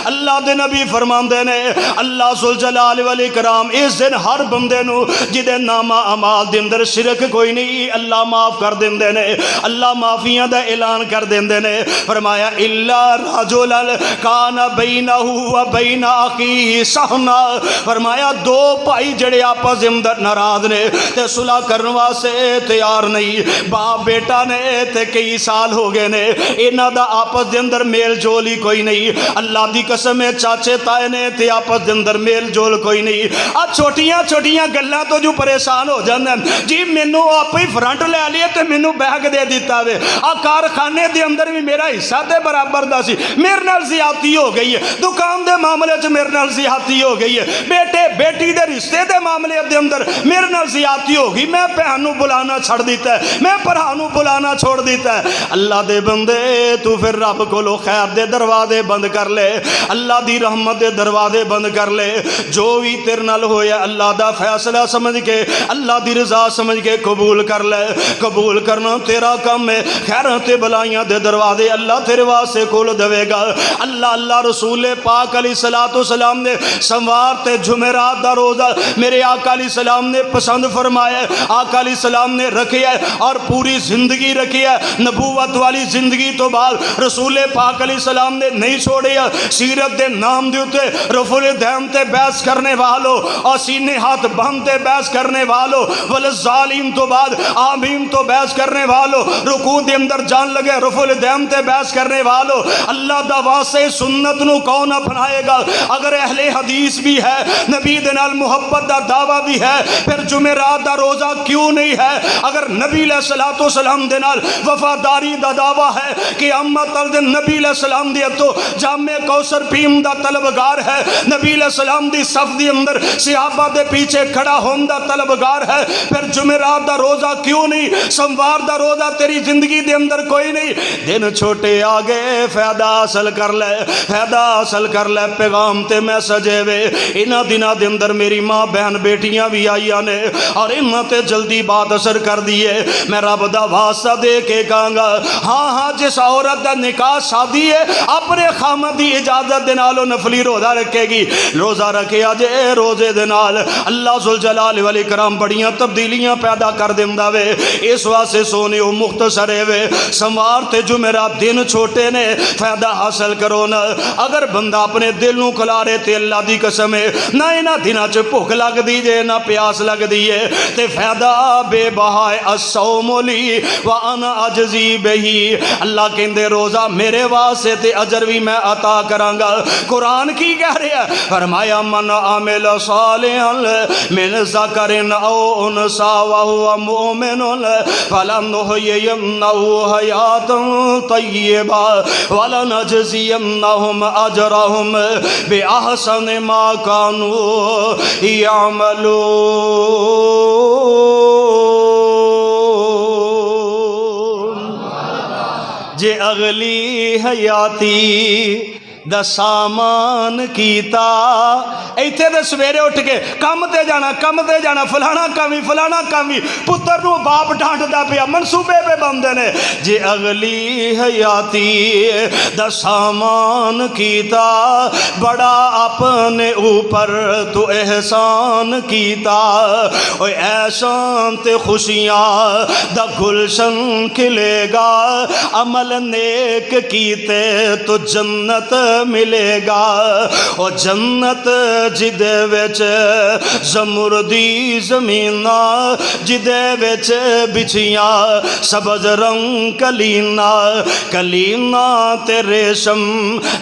اللہ دے نبی فرماندے نے اللہ ذوالجلال والاکرام اس دن ہر بندے نو جدے نامہ اعمال دے اندر شرک کوئی نہیں اللہ معاف کر دیندے نے اللہ معافیاں دا اعلان کر دیندے نے. فرمایا الا رجلا کان بینہ و بین اخیہ سہما. فرمایا دو بھائی جڑے آپس دے اندر ناراض نے تے صلح کرن واسطے تیار نہیں باپ بیٹا نے تے کئی سال ہو گئے نے انہاں دا آپس دے اندر میل جول ہی کوئی نہیں. اللہ دی قسم چاچے تائے نے تے آپس دے اندر میل جول کوئی نہیں. آ چھوٹیاں چھوٹیاں گلاں تو جو پریشان ہو جاندے جی مینوں آپ ہی فرنٹ لے لیے تے مینوں بیگ دے دیتا وے آ کارخانے دے اندر بھی میرا حصہ تے برابر دا سی میرے نال زیادتی ہو گئی ہے دکان دے معاملے چ میرے نال زیادتی ہو گئی ہے بیٹے بیٹی دے رشتے دے معاملے دے اندر میرے نال زیادتی ہو گئی میں بہن نوں بلانا چھڑ دیتا ہے میں بھرا نوں بلانا چھوڑ دیتا ہے. اللہ دے بندے تو پھر رب کولو خیر دے دروازے بند کر لے اللہ دی رحمت دے دروازے بند کر لے. جو بھی تیرے نال ہویا اللہ دا فیصلہ سمجھ کے اللہ دی رضا سمجھ کے قبول کر لے. قبول کرنا تیرا کام ہے. خیر تے بلائیاں دے دروازے اللہ تیرے واسطے کھول دے گا. اللہ رسول پاک علیہ الصلوۃ والسلام نے سموار تے جمعرات دا روزہ میرے آقا علیہ السلام نے پسند فرمایا آقا علیہ السلام نے رکھیا اور پوری زندگی رکھی ہے. نبوت والی زندگی تو بعد رسول پاک علیہ السلام نے نہیں چھوڑیا. سیرت دے نام دے اتے رفع الدین تے بحث کرنے والوں اور سینے ہاتھ باندھ تے بحث کرنے والوں والظالم تو بعد آمین تو بحث کرنے والوں رکوع دے اندر جان لگے رفع الدین تے بحث کرنے والوں. اللہ دا واسطے سنت نو کون اپنائے گا اگر اہل حدیث بھی ہے نبی دے نال محبت دا دعویٰ بھی ہے پھر جمعرات دا روزہ کیوں نہیں ہے. اگر نبی علیہ الصلوۃ والسلام دے نال وفاداری دا دعویٰ ہے کہ امت دن نبی علیہ السلام دے تو جامع کوثر پیم علم دا طلبگار ہے، نبی علیہ السلام دی صف دی اندر صحابہ دے پیچھے کھڑا ہون دا طلبگار ہے، پھر جمعرات دا روزہ کیوں نہیں، سوموار دا روزہ تیری زندگی دے اندر کوئی نہیں؟ دن چھوٹے آگے فائدہ حاصل کر لے، فائدہ حاصل کر لے، پیغام تے میسجے وے انہاں دناں دے اندر میری ماں بہن بیٹیاں بھی آئیاں نے اور انہاں تے جلدی بات اثر کر دیے۔ میں رب دا واسطہ دے کے کہاں گا ہاں ہاں جس عورت دا نکاح شادی ہے اپنے خامد دی اجازت دے نال نفلی روزہ رکھے گی، روزہ رکھے آجے روزے دے نال اللہ ذوالجلال والاکرام بڑیاں تبدیلیاں پیدا کر دیندا وے۔ اس واسطے سونے او مختصر وے، سوموار تے جمعرات دن چھوٹے نے، فائدہ حاصل کرو نا۔ اگر بندہ اپنے دل نو کھلارے تے اللہ دی قسم ہے نہ انہاں دناں چ بھوک لگ دی جے نہ پیاس لگ دی ہے تے فائدہ بے بہائے الصوم لی وانا اجزی بہی، اللہ کہندے روزہ میرے واسطے تے اجر بھی میں عطا کراں گا۔ قرآن کی کہہ رہا ہے؟ فرمایا من عمل صالحا من ذکر او انثى وهو مؤمن فلنحيينه حیاتا طیبہ ولنجزینہم اجرہم بأحسن ما كانوا يعملون۔ جے اگلی حیاتی دا سامان کیتا، ایتھے دے سویرے اٹھ کے کم تے جانا فلانا کامی پتر نو باپ ڈانٹ دا پیا، منصوبے پہ بندے نے۔ جے اگلی حیاتی دا سامان کیتا، بڑا اپنے اوپر تو احسان کیتا، اوے احسان تے خوشیاں دا گلشن کھلے گا، عمل نیک کیتے تو جنت ملے گا، اور جنت جدے وچ زمردی زمینہ، جدے وچ بچھیاں سبز رنگ کلینا تے ریشم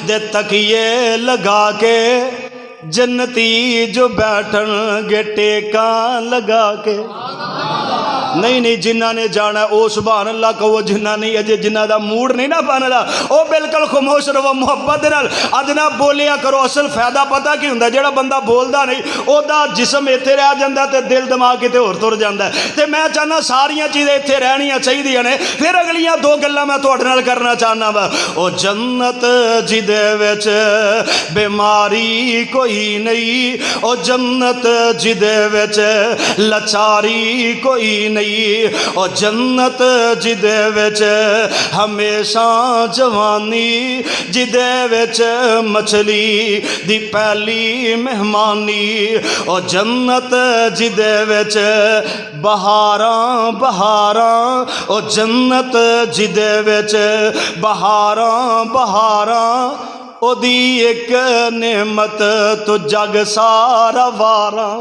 دے تکیے لگا کے، جنتی جو بیٹھن گے ٹیکاں لگا کے۔ نہیں جنہ نے جانا ہے او سبحان اللہ کہو، جنہ نہیں اجے جنہ دا موڈ نہیں نہ بن رہا او بالکل خاموش رہو، محبت نال ادنا بولیا کرو۔ اصل فائدہ پتہ کی ہوندا، جڑا بندہ بولدا نہیں او دا جسم ایتھے رہ جاندا تے دل دماغ کتے ہور تر جاندا ہے۔ تے میں چاہنا ساریاں چیزیں ایتھے رہنیاں چاہیدیاں نے۔ پھر اگلیاں دو گلاں میں تہاڈے نال کرنا چاہنا وا، او جنت جدے وچ بیماری کوئی نہیں، او جنت جدے وچ لچاری کوئی نہیں، او جنت جدے وچ ہمیشہ جوانی، جدے وچ مچھلی دی پہلی مہمانی، او جنت جدے وچ بہاراں، او جنت جدے وچ بہاراں، او دی ایک نعمت تو جگ سارا واراں۔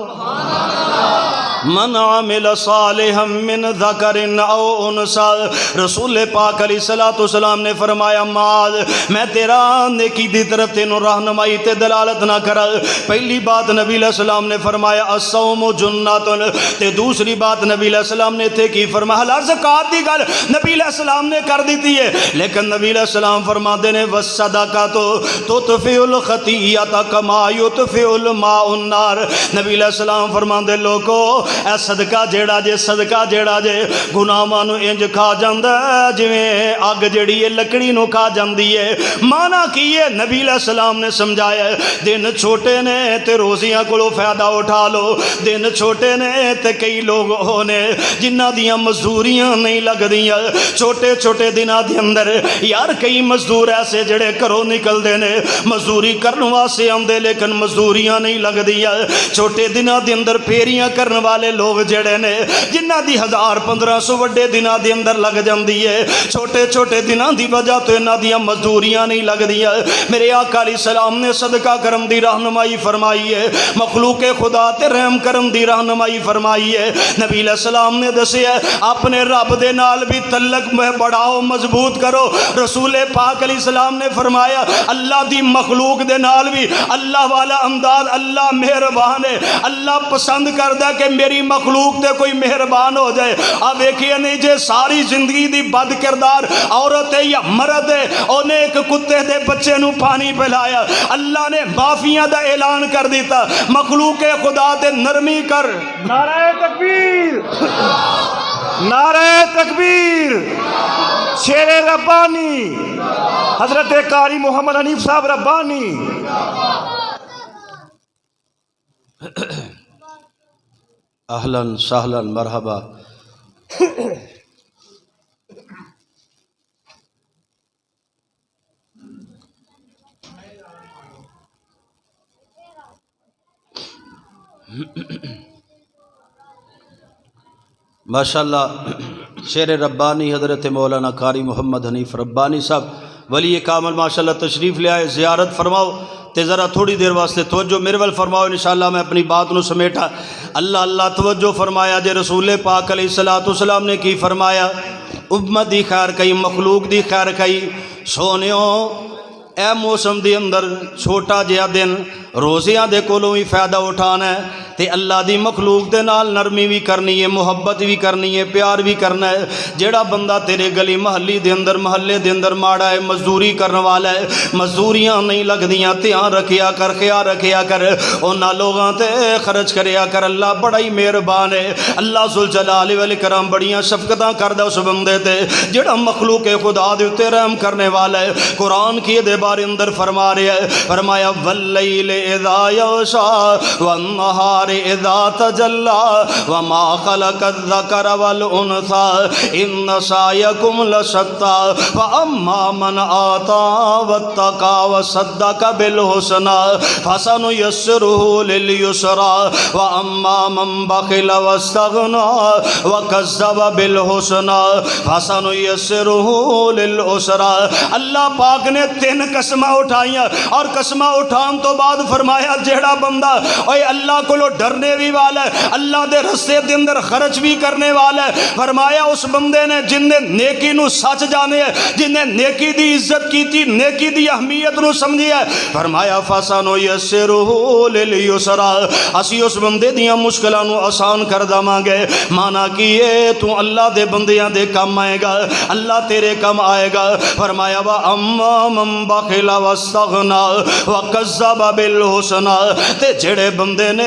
من عمل صالحا من ذکر او انثى، رسول پاک علیہ الصلوۃ والسلام نے فرمایا معاذ میں تیرا نیکی دی طرف تینوں رہنمائی تے دلالت نہ کر۔ پہلی بات نبی علیہ السلام نے فرمایا الصوم جنۃ، تے دوسری بات نبی علیہ السلام نے تھے کی فرمایا حلال زکات دی گل نبی علیہ السلام نے کر دیتی ہے، لیکن نبی علیہ السلام فرماتے ہیں والصدقۃ تطفئ الخطیئۃ کما یطفئ الماء النار۔ نبی علیہ السلام فرماتے لوگو اے صدقہ جیڑا جے گناہاں نو انج کھا جاندا ہے جویں اگ جڑی ہے لکڑی نو کھا جاندی ہے۔ مانا کی ہے نبی علیہ السلام نے سمجھایا ہے دن چھوٹے نے تے روزیاں کولو فائدہ اٹھا لو، دن چھوٹے نے تے کئی لوگ ہونے جنہاں دیاں مزدوریاں نہیں لگدیاں، چھوٹے چھوٹے دناں دے اندر یار کئی مزدور ایسے جڑے گھروں نکلدے نے مزدوری کرن واسطے آندے لیکن مزدوریاں نہیں لگدیاں، چھوٹے دناں دے اندر پھیریاں کرن والے لوگ جڑے نے جنہ دی 1500 وڈے دناں دے اندر لگ جاندی ہے، چھوٹے چھوٹے دناں دی وجہ تو انہاں دیاں مزدوریاں نہیں لگدیاں۔ میرے آقا علیہ السلام نے صدقہ کرم دی رہنمائی فرمائی ہے، مخلوق خدا تے رحم کرم دی رہنمائی فرمائی ہے۔ نبی علیہ السلام نے دسیا اپنے رب دے نال بھی تعلق میں بڑھاؤ، مضبوط کرو۔ رسول پاک علیہ السلام نے فرمایا اللہ دی مخلوق دے نال بھی اللہ والا انداز، اللہ مہربان ہے، اللہ پسند کردا کہ میری مخلوق تے کوئی مہربان ہو جائے. اب ویکھیے نہیں جے ساری زندگی دی بد کردار عورت ہے یا مرد ہے, انہیں ایک کتے دے بچے نو پانی پلایا, اللہ نے معافیاں دا اعلان کر دیتا. مخلوق خدا تے نرمی کر. نعرہ تکبیر, نعرہ تکبیر. شیر ربانی حضرت قاری محمد حنیف صاحب ربانی. اہلاً سہلاً مرحبا. ماشاءاللہ شیر ربانی حضرت مولانا قاری محمد حنیف ربانی صاحب ولی کامل ماشاءاللہ تشریف لے آئے, زیارت فرماؤ تے ذرا تھوڑی دیر واسطے توجہ میرے ول فرماؤ. انشاءاللہ میں اپنی بات نو سمیٹا. اللہ اللہ توجہ فرمایا جے رسول پاک علیہ الصلوۃ والسلام نے کی فرمایا, امت دی خیر کئی مخلوق دی خیر کئی. سونیو اے موسم دی اندر چھوٹا جہا دن روزیاں دے کولوں بھی فائدہ اٹھانا ہے تے اللہ دی مخلوق دے نال نرمی بھی کرنی ہے, محبت بھی کرنی ہے, پیار بھی کرنا ہے. جیڑا بندہ تیرے گلی محلی دے اندر محلے دے اندر ماڑا ہے, مزدوری کرنے والا ہے, مزدوریاں نہیں لگدیاں, دھیان رکھیا کر, خیال رکھیا کر, انہاں لوگاں تے خرچ کریا کر. اللہ بڑا ہی مہربان ہے. اللہ ذوالجلال والاکرام بڑیاں شفقتاں کردا اس بندے تے جیڑا مخلوق خدا دے اوتے رحم کرنے والا ہے. قرآن کی دے بارے اندر فرما رہا ہے, فرمایا واللیل اذا یغشا والنہار اذا تجلی وما خلق الذکر والانثی ان سعیکم لشتی فاما من آتی واتقی وصدق بالحسنی فسنیسرہ للیسری واما من بخل واستغنی وکذب بالحسنی فسنیسرہ للعسری. اللہ پاک نے 3 قسمہ اٹھائیاں اور قسمہ اٹھان تو بعد فرمایا جیڑا بندہ اوے اللہ کو ڈرنے بھی والا ہے, اللہ دے رستے دے اندر خرچ بھی کرنے والا ہے, فرمایا اس بندے نے جن نے نیکی نو سچ جانے ہے, جن نے نیکی دی عزت کی تھی, نیکی دی اہمیت نو سمجھی ہے, فرمایا فَسَنُيَسِّرُهُ لِلْيُسْرَى, اسی اس بندے دیاں مشکلاں نو آسان کر داواں گے. مانا کیے تو اللہ دے بندیاں دے کم آئے گا, اللہ تیرے کم آئے گا. فرمایا وَأَمَّا مَن بَخِلَ وَاسْتَغْنَى وَكَذَّبَ بِالْحُسْنَى, تے جڑے بندے نے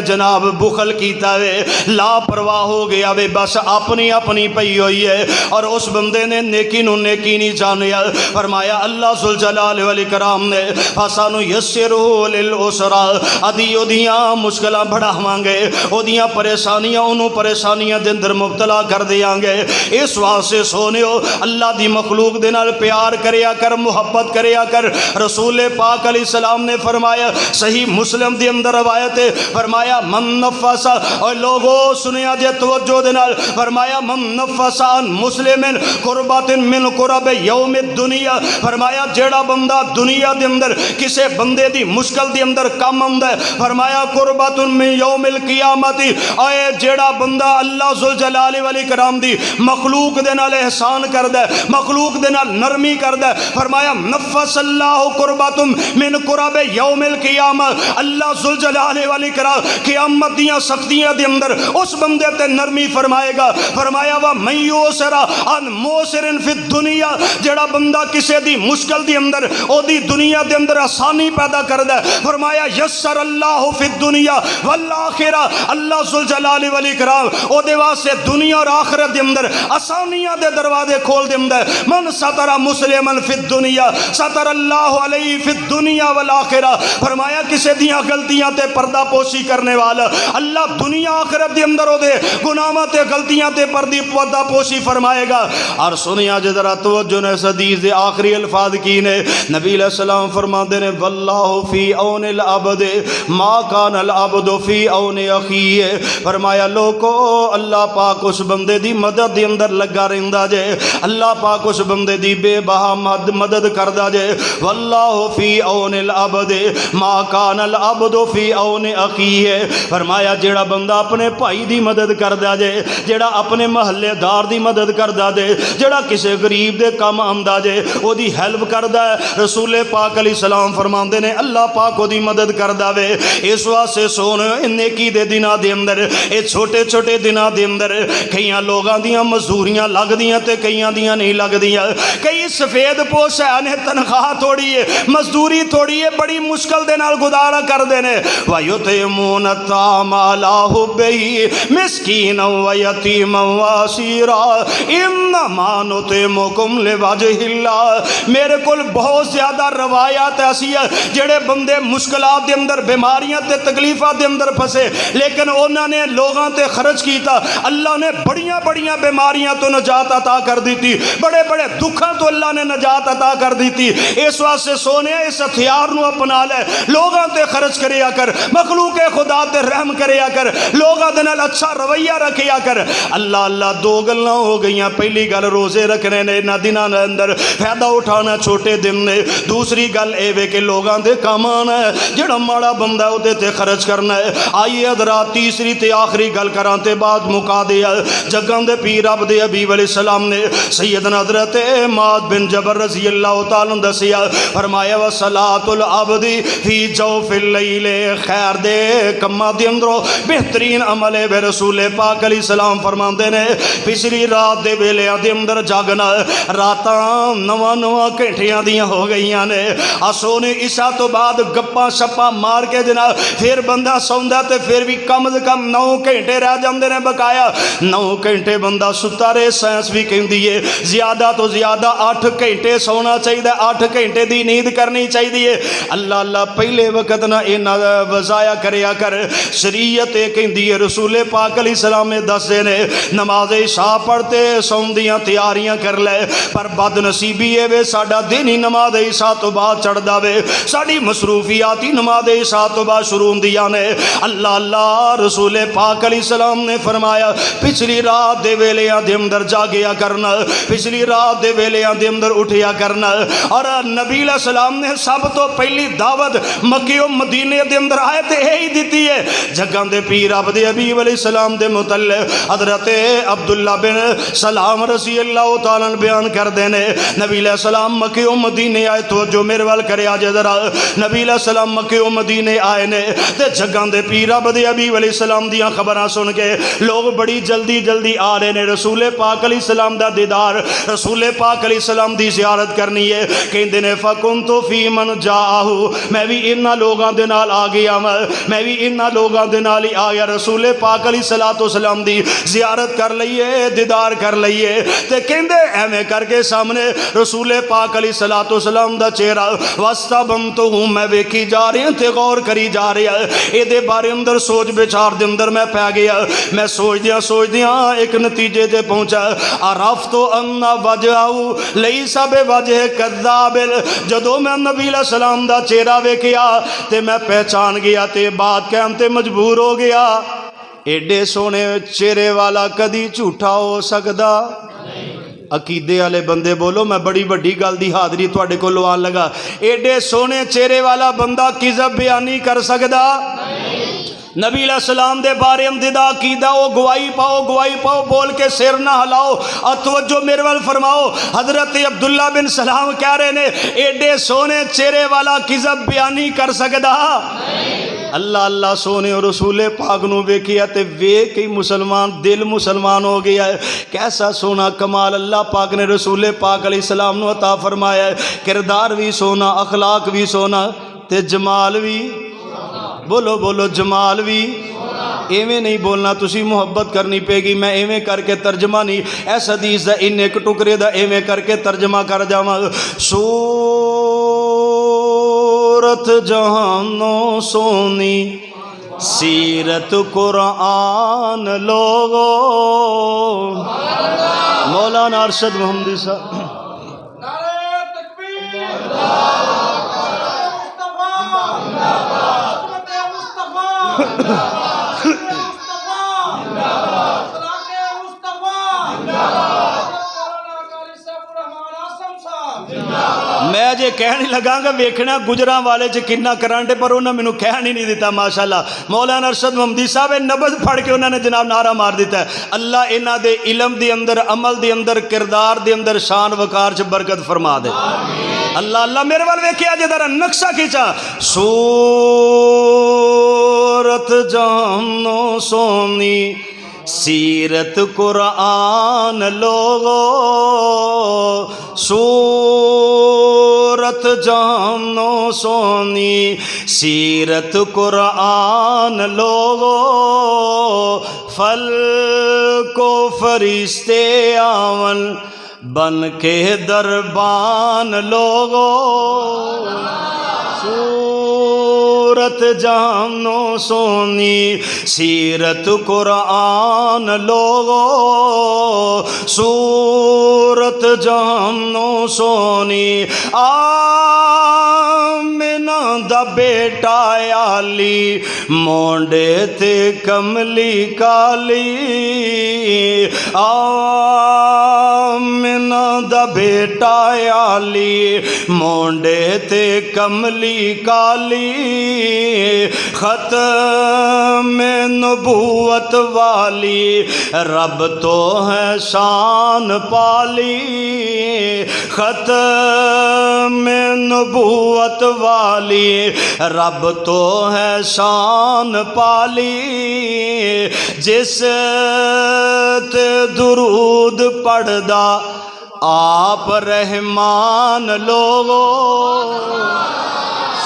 جناب بخل کیتا وے, لاپرواہ ہو گیا وے, بس اپنی اپنی پئی ہوئی ہے اور اس بندے نے نیکی نو نیکی نہیں جانیا. فرمایا اللہ ذوالجلال والاکرام نے فَسَنُيَسِّرُهُ لِلْعُسْرَى, ادھی اودیاں مشکلاں بڑھاواں گے, اودیاں پریشانیاں انہوں پریشانیاں دے اندر مبتلا کر دیاں گے. اس واسطے سونیو اللہ دی مخلوق دے نال پیار کریا کر, محبت کریا کر. رسول پاک علیہ السلام نے فرمایا, صحیح مسلم دی اندر روایت ہے, فرمایا من نفس, اور لوگوں سنیا جے توجہ دے نال, فرمایا من نفس عن مسلمن قربات من قرب یوم الدنیا, فرمایا جیڑا بندہ دنیا دے اندر کسے بندے دی مشکل دے اندر کم آندا ہے, فرمایا قربات من یوم القیامت, اے جیڑا بندہ اللہ ذوالجلال والاکرام دی مخلوق دے نال احسان کردا ہے, مخلوق دے نال نرمی کردا ہے, فرمایا نفس اللہ قربات من قرب یوم القیامہ, اللہ ذوالجلال والاکرام قیامت دیاں سختیاں دے اندر اس بندے تے نرمی فرمائے گا. فرمایا وَمَن يُسْرَ عَنْ مُوسِرٍ فِي الدُّنْيَا, جڑا بندہ کسے دی مشکل دی اندر او دی دنیا دے اندر آسانی پیدا کردا ہے, فرمایا یسر اللہ فی الدنیا والآخرہ, اللہ ذوالجلال والاکرام او دے واسطے دنیا اور آخرت دے اندر آسانیاں دے دروازے کھول دیندا ہے. من ستر مسلما فی الدنیا ستر اللہ علیہ فی الدنیا والآخرہ, فرمایا کسے دیاں غلطیاں تے پردہ پوشی کرنے والا اللہ دنیا آخرت دے اندر او دے گناہاں تے غلطیاں تے پردہ پوشی فرمائے گا. اور سنیا جے ذرا توجہ نے حدیث دے آخری الفاظ کی نے, نبی علیہ السلام فرماندے نے واللہ فی عون العبد ما کان العبد فی عون اخیہ, فرمایا لوگو اللہ پاک اس بندے دی مدد دے اندر لگا رہندا جے, اللہ پاک اس بندے دی بے بہا مدد کردا جے. واللہ فی عون العبد ما کان العبد فی عون اخیہ, کی ہے؟ فرمایا جیڑا بندہ اپنے بھائی دی مدد کردا جے، جیڑا اپنے محلے دار دی مدد کردا جے، جیڑا کسے غریب دے کام آمدا جے او دی ہیلپ کردا ہے، رسول پاک علیہ السلام فرماندے نے اللہ پاک او دی مدد کردا وے۔ اس واسطے سون نیکی دے دناں دے اندر، اے چھوٹے چھوٹے دناں دے اندر کئیاں لوگاں دیاں مزدوریاں لگدیاں تے کئیاں دیاں نہیں لگدیاں، کئی سفید پوش ہے نے تنخواہ تھوڑی ہے، مزدوری تھوڑی ہے، بڑی مشکل دے نال گزارا کردے نے۔ وَيُطْعِمُونَ الطَّعَامَ عَلَىٰ حُبِّهِ مِسْكِينًا وَيَتِيمًا وَأَسِيرًا إِنَّمَا نُطْعِمُكُمْ لِوَجْهِ اللَّهِ۔ میرے کول بہت زیادہ روایات ایسی ہے جڑے بندے مشکلات دے اندر، بیماریاں تے تکلیفات دے اندر پھسے، لیکن انہوں نے لوگاں تے خرچ کیتا، اللہ نے بڑیاں بڑیاں بیماریاں تو نجات عطا کر دیتی، بڑے بڑے دکھاں تو اللہ نے نجات عطا کر دیتی۔ اس واسطے سونے اس ہتھیار نو اپنا لے، لوگاں تے خرچ کریا کر، مخلوق خدا تے رحم کریا کر، لوگاں دے نال اچھا رویہ رکھیا کر۔ اللہ اللہ دو گلاں ہو گئیاں، پہلی گل روزے رکھنے نے انہاں دناں دے اندر، فائدہ اٹھانا چھوٹے دن نے، دوسری گل اے وے کہ لوگاں دے کام آنا ہے، جڑا ماڑا بندہ ہے اودے تے خرچ کرنا ہے۔ آئیے حضرات تیسری تے آخری گل کراں تے بعد مکا دیا، جگاں دے پیر عبد حبیب علیہ السلام نے سیدنا حضرت معاذ بن جبل رضی اللہ تعالیٰ عنہ دسیا، فرمایا وصلاۃ العبد فی جوف اللیل، خیر دے کماں دے اندروں بہترین عمل ہے۔ رسول پاک علیہ السلام فرماندے نے پچھلی رات دے ویلیاں دے اندر جاگنا، راتاں نواں نواں گھنٹیاں دیاں ہو گئیاں نے، سونے عشاء تو بعد گپاں شپاں مار کے جناب پھر بندہ سوندا تے پھر بھی کم از کم 9 گھنٹے رہ جاندے نے بقایا، 9 گھنٹے بندہ ستا رہے، سائنس بھی کہندی ہے زیادہ تو زیادہ 8 گھنٹے سونا چاہیے، 8 گھنٹے دی نیند کرنی چاہیے۔ اللہ اللہ پہلے وقت نہ انہاں وضایا کریا کر، شریعت کہندی ہے، رسول پاک علیہ السلام دسے نے نماز عشاء پڑھتے سون دیاں تیاریاں کر لے، پر بد نصیبی ہے وے ساڈا دن ہی نماز عشاء تو بعد چڑھدا وے، ساڈی مصروفیات ہی نماز عشاء تو بعد شروع ہوندیاں نے۔ اللہ اللہ رسول پاک علیہ السلام نے فرمایا پچھلی رات دے ویلیاں دے اندر جاگیا کرنا، پچھلی رات دے ویلیاں دے اندر اٹھیا کرنا۔ اور نبی علیہ السلام نے سب تو پہلی دعوت مکہ و مدینے دے اندر آئے تے ہی دیتی ہے۔ جگاں دے پیر عبد حبیب علیہ السلام دے متعلق حضرت عبداللہ بن سلام رضی اللہ تعالیٰ بیان کر دینے، نبی علیہ السلام مکہ و مدینے آئے، تو جو میرے وال کرے آجے ذرا، نبی علیہ السلام مکہ و مدینے آئے نے تے جگاں دے پیر عبد حبیب علیہ السلام دیاں خبراں سن کے لوگ بڑی جلدی جلدی آ رہے نے، رسول پاک علیہ السلام دا دیدار، رسول پاک علیہ السلام دی زیارت کرنی ہے۔ کہندے نے فَكُنْتُ فِي مَنْ جَاءَهُ، میں بھی انہاں لوگاں دے نال آ گیا، میں بھی انہاں لوگاں دے نال ہی آیا، رسول پاک علیہ السلام دی زیارت کر لئیے، دیدار کر لئیے۔ تے کہندے ایویں کر کے سامنے رسول پاک علیہ السلام دا چہرہ وَاسْتَبَنْتُهُ، میں ویکھی جا رہی ہوں تے غور کری جا رہی ہے، اے دے بارے اندر سوچ بچار دے اندر میں پہ گیا، میں سوچ دیاں ایک نتیجے تے پہنچا، عرفت ان وجهه ليس بوجه كذاب، جدو میں نبی علیہ السلام دا چہرہ ویکھیا تے میں پہچان گیا تے بات کہن تے مجبور ہو گیا، ایڈے سونے چہرے والا کدی جھوٹا ہو سکدا؟ عقیدے والے بندے بولو، میں بڑی بڑی گل دی حاضری تواڈے کول لوان لگا، ایڈے سونے چہرے والا بندہ کذب بیان نہیں کر سکدا؟ نبی علیہ السلام دے بارے امددہ کیدہ، وہ گواہی پاؤ، بول کے سر نہ ہلاؤ، اور توجہ میرے وال فرماؤ، حضرت عبداللہ بن سلام کہہ رہے نے ایڈے سونے چہرے والا کذب بیان نہیں کر سکدا؟ اللہ اللہ سونے اور رسول پاک نو ویکھیا تے ویکھ ہی مسلمان، دل مسلمان ہو گیا ہے۔ کیسا سونا کمال اللہ پاک نے رسول پاک علیہ السلام نو عطا فرمایا ہے، کردار بھی سونا، اخلاق بھی سونا تے جمال بھی، بولو بولو جمال بھی، ایویں نہیں بولنا، تسی محبت کرنی پے گی، میں ایویں کر کے ترجمہ نہیں، ایس حدیث دا ان ایک ٹکرے دا ایویں کر کے ترجمہ کر جاواں، صورت جہانوں سونی سیرت قرآن لوگو، مولانا ارشد محمدی صاحب میں جے کہنے لگا گا ویکھنا گجراں والے چ کنا کرنٹ ہے، پر انہوں نے مینوں کہن ہی نہیں دیتا ماشاءاللہ۔ مولانا ارشد محمدی صاحب نبض پھڑ کے انہوں نے جناب نعرہ مار دیتا ہے۔ اللہ انہاں دے علم دے اندر، عمل دے اندر، کردار دے اندر شان وقار چ برکت فرما دے۔ اللہ اللہ میرے وال ویکھیا جے ذرا نقشہ کھینچا۔ صورت جانو سونی سیرت قرآن لوگو، صورت جانو سونی سیرت قرآن لوگو، پھل کو فرشتے آون بن کے دربان لوگو، صورت جانو سونی سیرت قرآن لوگو، صورت جانو سونی آمنہ دا بیٹا علی مونڈے تے کملی کالی، آمنہ دا بیٹا علی مونڈے تے کملی کالی، ختم نبوت والی رب تو ہے شان پالی، ختم نبوت والی رب تو ہے شان پالی، جس تے درود پڑھدا آپ رحمان لوگو،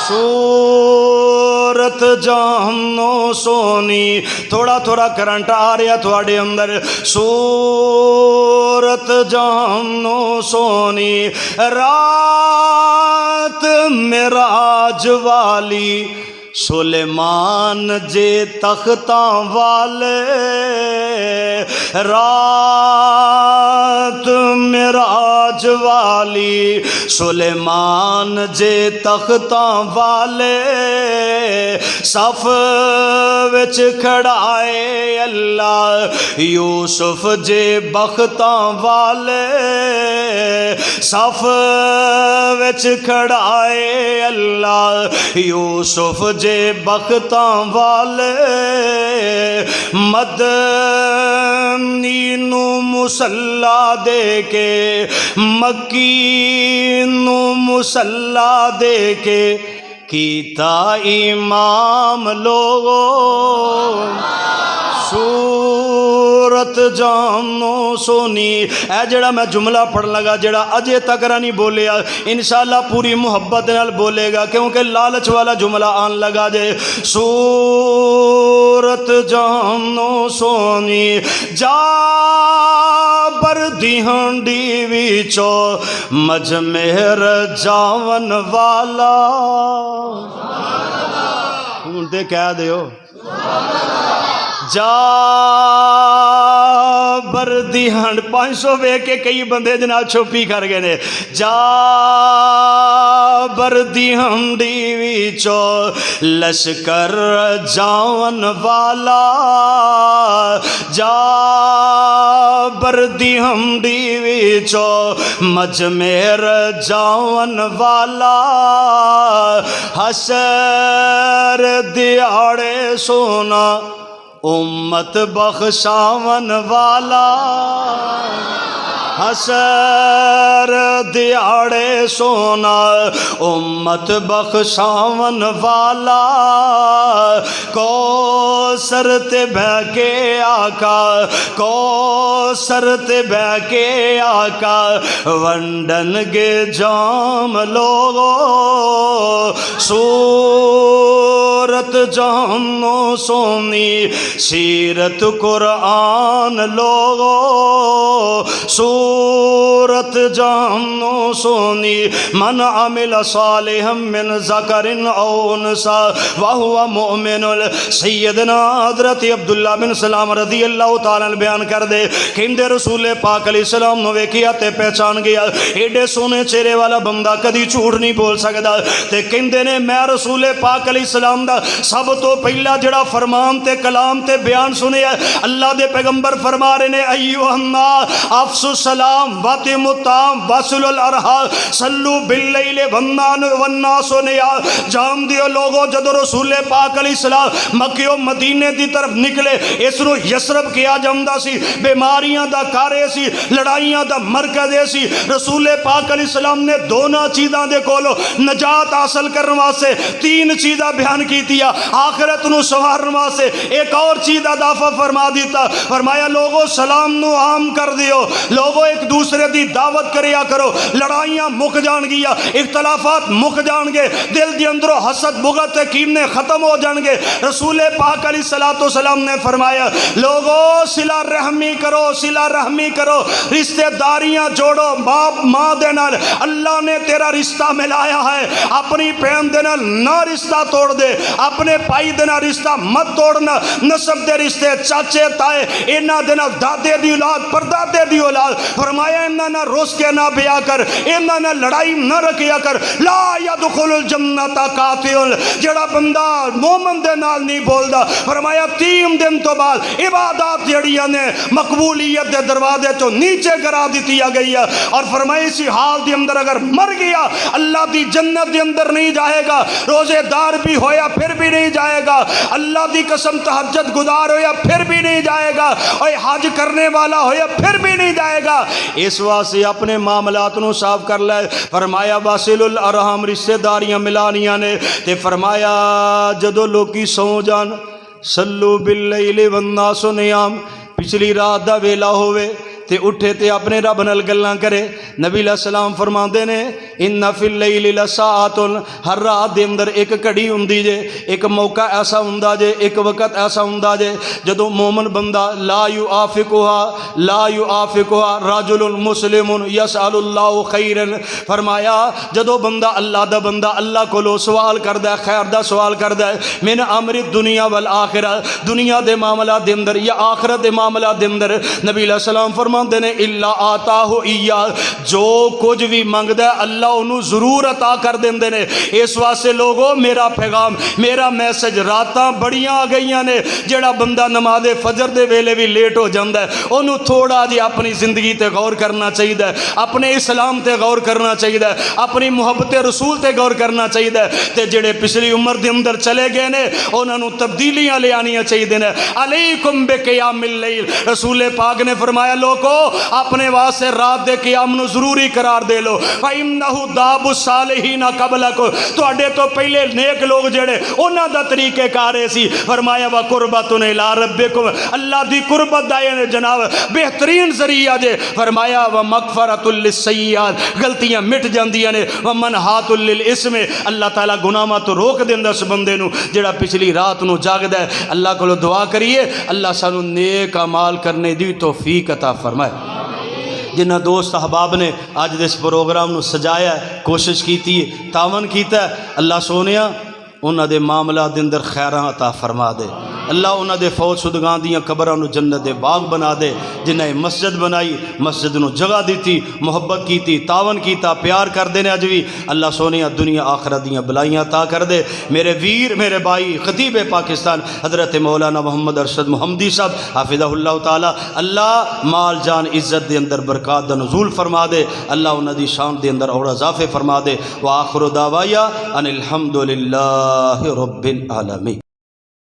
صورت جانو سونی تھوڑا تھوڑا کرنٹ آ رہا تھوڑے اندر، صورت جانو سونی رات معراج والی سلیمان جے تختاں والے، رات معراج والی سلیمان جے تختاں والے، صف وچ کھڑائے اللہ یوسف جے بختاں والے، صف وچ کھڑائے اللہ یوسف جے بختاں والے، مدنی نو مصلا دے کے مکی نو مصلا دے کے کیتا امام لوگو، صورت جانو سونی۔ اے جڑا میں جملہ پڑھ لگا جڑا اجے تک نہیں بولیا انشاءاللہ پوری محبت نال بولے گا، کیونکہ لالچ والا جملہ آن لگا جے۔ صورت جانو سونی جابر دی ہنڈی وچو مجمہر جاون والا، ہن تے کہہ دیو جابر دی ہنڈ 500 وے کے کئی بندے جناب چھپی کر گئے نے، جابر دی ہنڈی وچو لشکر جاون والا، جابر دی ہنڈی وچو مجمہر جاون والا، حشر دیاڑے سونا امت بخشاون والا، حشر دیاڑے سونا امت بخشاون والا، کوثر تے بہ کے آقا، کوثر تے بہ کے آقا ونڈن گے جام لوگو، صورت جانو سونی سیرت قرآن لوگو، صورت جانو سونی من عمل صالحا من ذکر او انثى وهو مؤمن، سیدنا حضرت عبداللہ بن سلام رضی اللہ تعالیٰ نے بیان کر دے کہ رسول پاک علیہ السلام نو ویکھیا تے پہچان گیا، ایڈے سونے چہرے والا بندہ کدی جھوٹ نہیں بول سکدا، تے کہندے نے میں رسول پاک علیہ السلام دا سب تو پہلا جڑا فرمان تے کلام تے بیان سنیا اللہ دے پیغمبر فرما رہے نے ایھا الناس افشوا السلام واتم الطعام وصل الارحام صلو باللیل والناس نیام. جان دیو لوگو جدو رسول پاک علیہ السلام مکہ و مدینے دی طرف نکلے اس نو یسرب کیا جامدا سی, بیماریاں دا کارے سی, لڑائیاں دا مرکز سی. رسول پاک علیہ السلام نے دونوں چیزاں دے کولو نجات حاصل کرنے واسطے تین چیزاں بیان کی تیا, آخرت نو سوارن واسطے ایک اور چیز اضافہ فرما دیتا. فرمایا لوگو سلام نو عام کر دیو, لوگو ایک دوسرے دی دعوت کریا کرو, لڑائیاں مک جان گیا, اختلافات مک جان گے, دل دی اندروں حسد بغض کینے ختم ہو جان گے. رسول پاک علیہ السلام نے فرمایا لوگو صلہ رحمی کرو, صلہ رحمی کرو, رشتہ داریاں جوڑو. باپ ماں دے نال اللہ نے تیرا رشتہ ملایا ہے, اپنی بہن دے نال نہ رشتہ توڑ دے, اپنے بھائی دے نال رشتہ مت توڑنا. نسب دے رشتے چاچے تائے انہاں دے نال دادے دی اولاد پردادے دی اولاد, فرمایا انہاں نال روس کے نہ بیا کر, انہاں نال لڑائی نہ رکھیا کر. لا يدخل الجنت قاتل, جڑا بندہ مومن دے نال نہیں بولدا فرمایا 3 دن تو بعد عبادات جڑیاں نے مقبولیت دے دروازے تو نیچے کرا دیتی گئی ہے. اور فرمایا اسی حال دے اندر اگر مر گیا اللہ دی جنت دے اندر نہیں جائے گا, روزے دار بھی ہویا پھر بھی نہیں جائے گا, اللہ دی قسم تہجد گزار ہویا پھر بھی نہیں جائے گا, اور حج کرنے والا ہویا پھر بھی نہیں جائے گا. اس واسطے اپنے معاملات نو صاف کر لے. فرمایا واصل الارحام, رشتہ داریاں ملانیاں نے. تے فرمایا جدو لوکی سو جان صلو باللیل والناس نیام, پچھلی رات دا ویلا ہوئے تے اٹھے تے اپنے رب نال گلاں کرے. نبی علیہ السلام فرماندے نے ان فی اللیل لساعۃ, ہر رات دے اندر ایک گھڑی ہوندی جے, ایک موقع ایسا ہوندا جے, ایک وقت ایسا ہوندا جے جدوں مومن بندہ لا یعافقها رجل مسلم یسأل اللہ خیرا. فرمایا جدوں بندہ اللہ دا بندہ اللہ کولو سوال کردا ہے, خیر دا سوال کردا ہے, من امر الدنیا والآخرہ, دنیا دے معاملات دے اندر یا آخرت دے معاملات دے اندر, نبی علیہ السلام فرماندے نے الا آتاہ ایا, جو کچھ بھی منگدا ہے اللہ انہوں ضرور عطا کر دیندے نے. اس واسطے لوگوں میرا پیغام میرا میسج, راتاں بڑیاں آ گئیاں نے, جڑا بندہ نماز فجر دے ویلے بھی لیٹ ہو جاندا ہے انہوں تھوڑا جی اپنی زندگی تے غور کرنا چاہیے, اپنے اسلام تے غور کرنا چاہیے, اپنی محبت رسول تے غور کرنا چاہیے. تے جڑے پچھلی عمر دے اندر چلے گئے نے انہاں نوں تبدیلیاں لے آنیاں چاہیے نے. علیکم بقیام اللیل, رسول پاک نے فرمایا لوگو اپنے واسطے رات دے قیام نو ضروری قرار دے لو. فَإِنَّهُ دَابُ الصَّالِحِينَ قَبْلَكُمْ, تواڈے تو پہلے نیک لوگ جڑے انہاں دا طریقے کار سی. فرمایا وَقُرْبَةٌ إِلَىٰ رَبِّكُمْ, اللہ دی قربت دا نے جناب بہترین ذریعہ جے. فرمایا وَمَغْفِرَةٌ لِلسَّيِّئَاتِ, غلطیاں مٹ جاندیاں نے. وَمَنْہَاتٌ لِلْإِثْمِ, اللہ تعالیٰ گناہاں تو روک دیندا اس بندے نو جڑا پچھلی رات نو جاگدا ہے. اللہ کولو دعا کریے اللہ سانو نیک اعمال کرنے دی توفیق عطا فرمائے. جنہ دوست احباب نے آج دس پروگرام نو سجایا ہے, کوشش کیتی ہے, تعاون کیتا ہے, اللہ سونیا انہاں دے معاملات دے اندر خیراں عطا فرما دے. اللہ انہاں دے فوت شدگاں دیاں قبراں نو جنت دے باغ بنا دے. جنہیں مسجد بنائی, مسجد نو جگہ دیتی, محبت کیتی, تعاون کیتا, پیار کر دے نے اج بھی اللہ سونیا دنیا آخرت دیاں بلائیاں عطا کر دے. میرے ویر میرے بھائی خطیب پاکستان حضرت مولانا محمد ارشد محمدی صاحب حافظہ اللہ تعالی, اللہ مال جان عزت دے اندر برکات دا نزول فرما دے. اللہ انہاں دی شان دے اندر اور اضافے فرما دے. وآخر دعوایا ان الحمدللہ رب العالمین.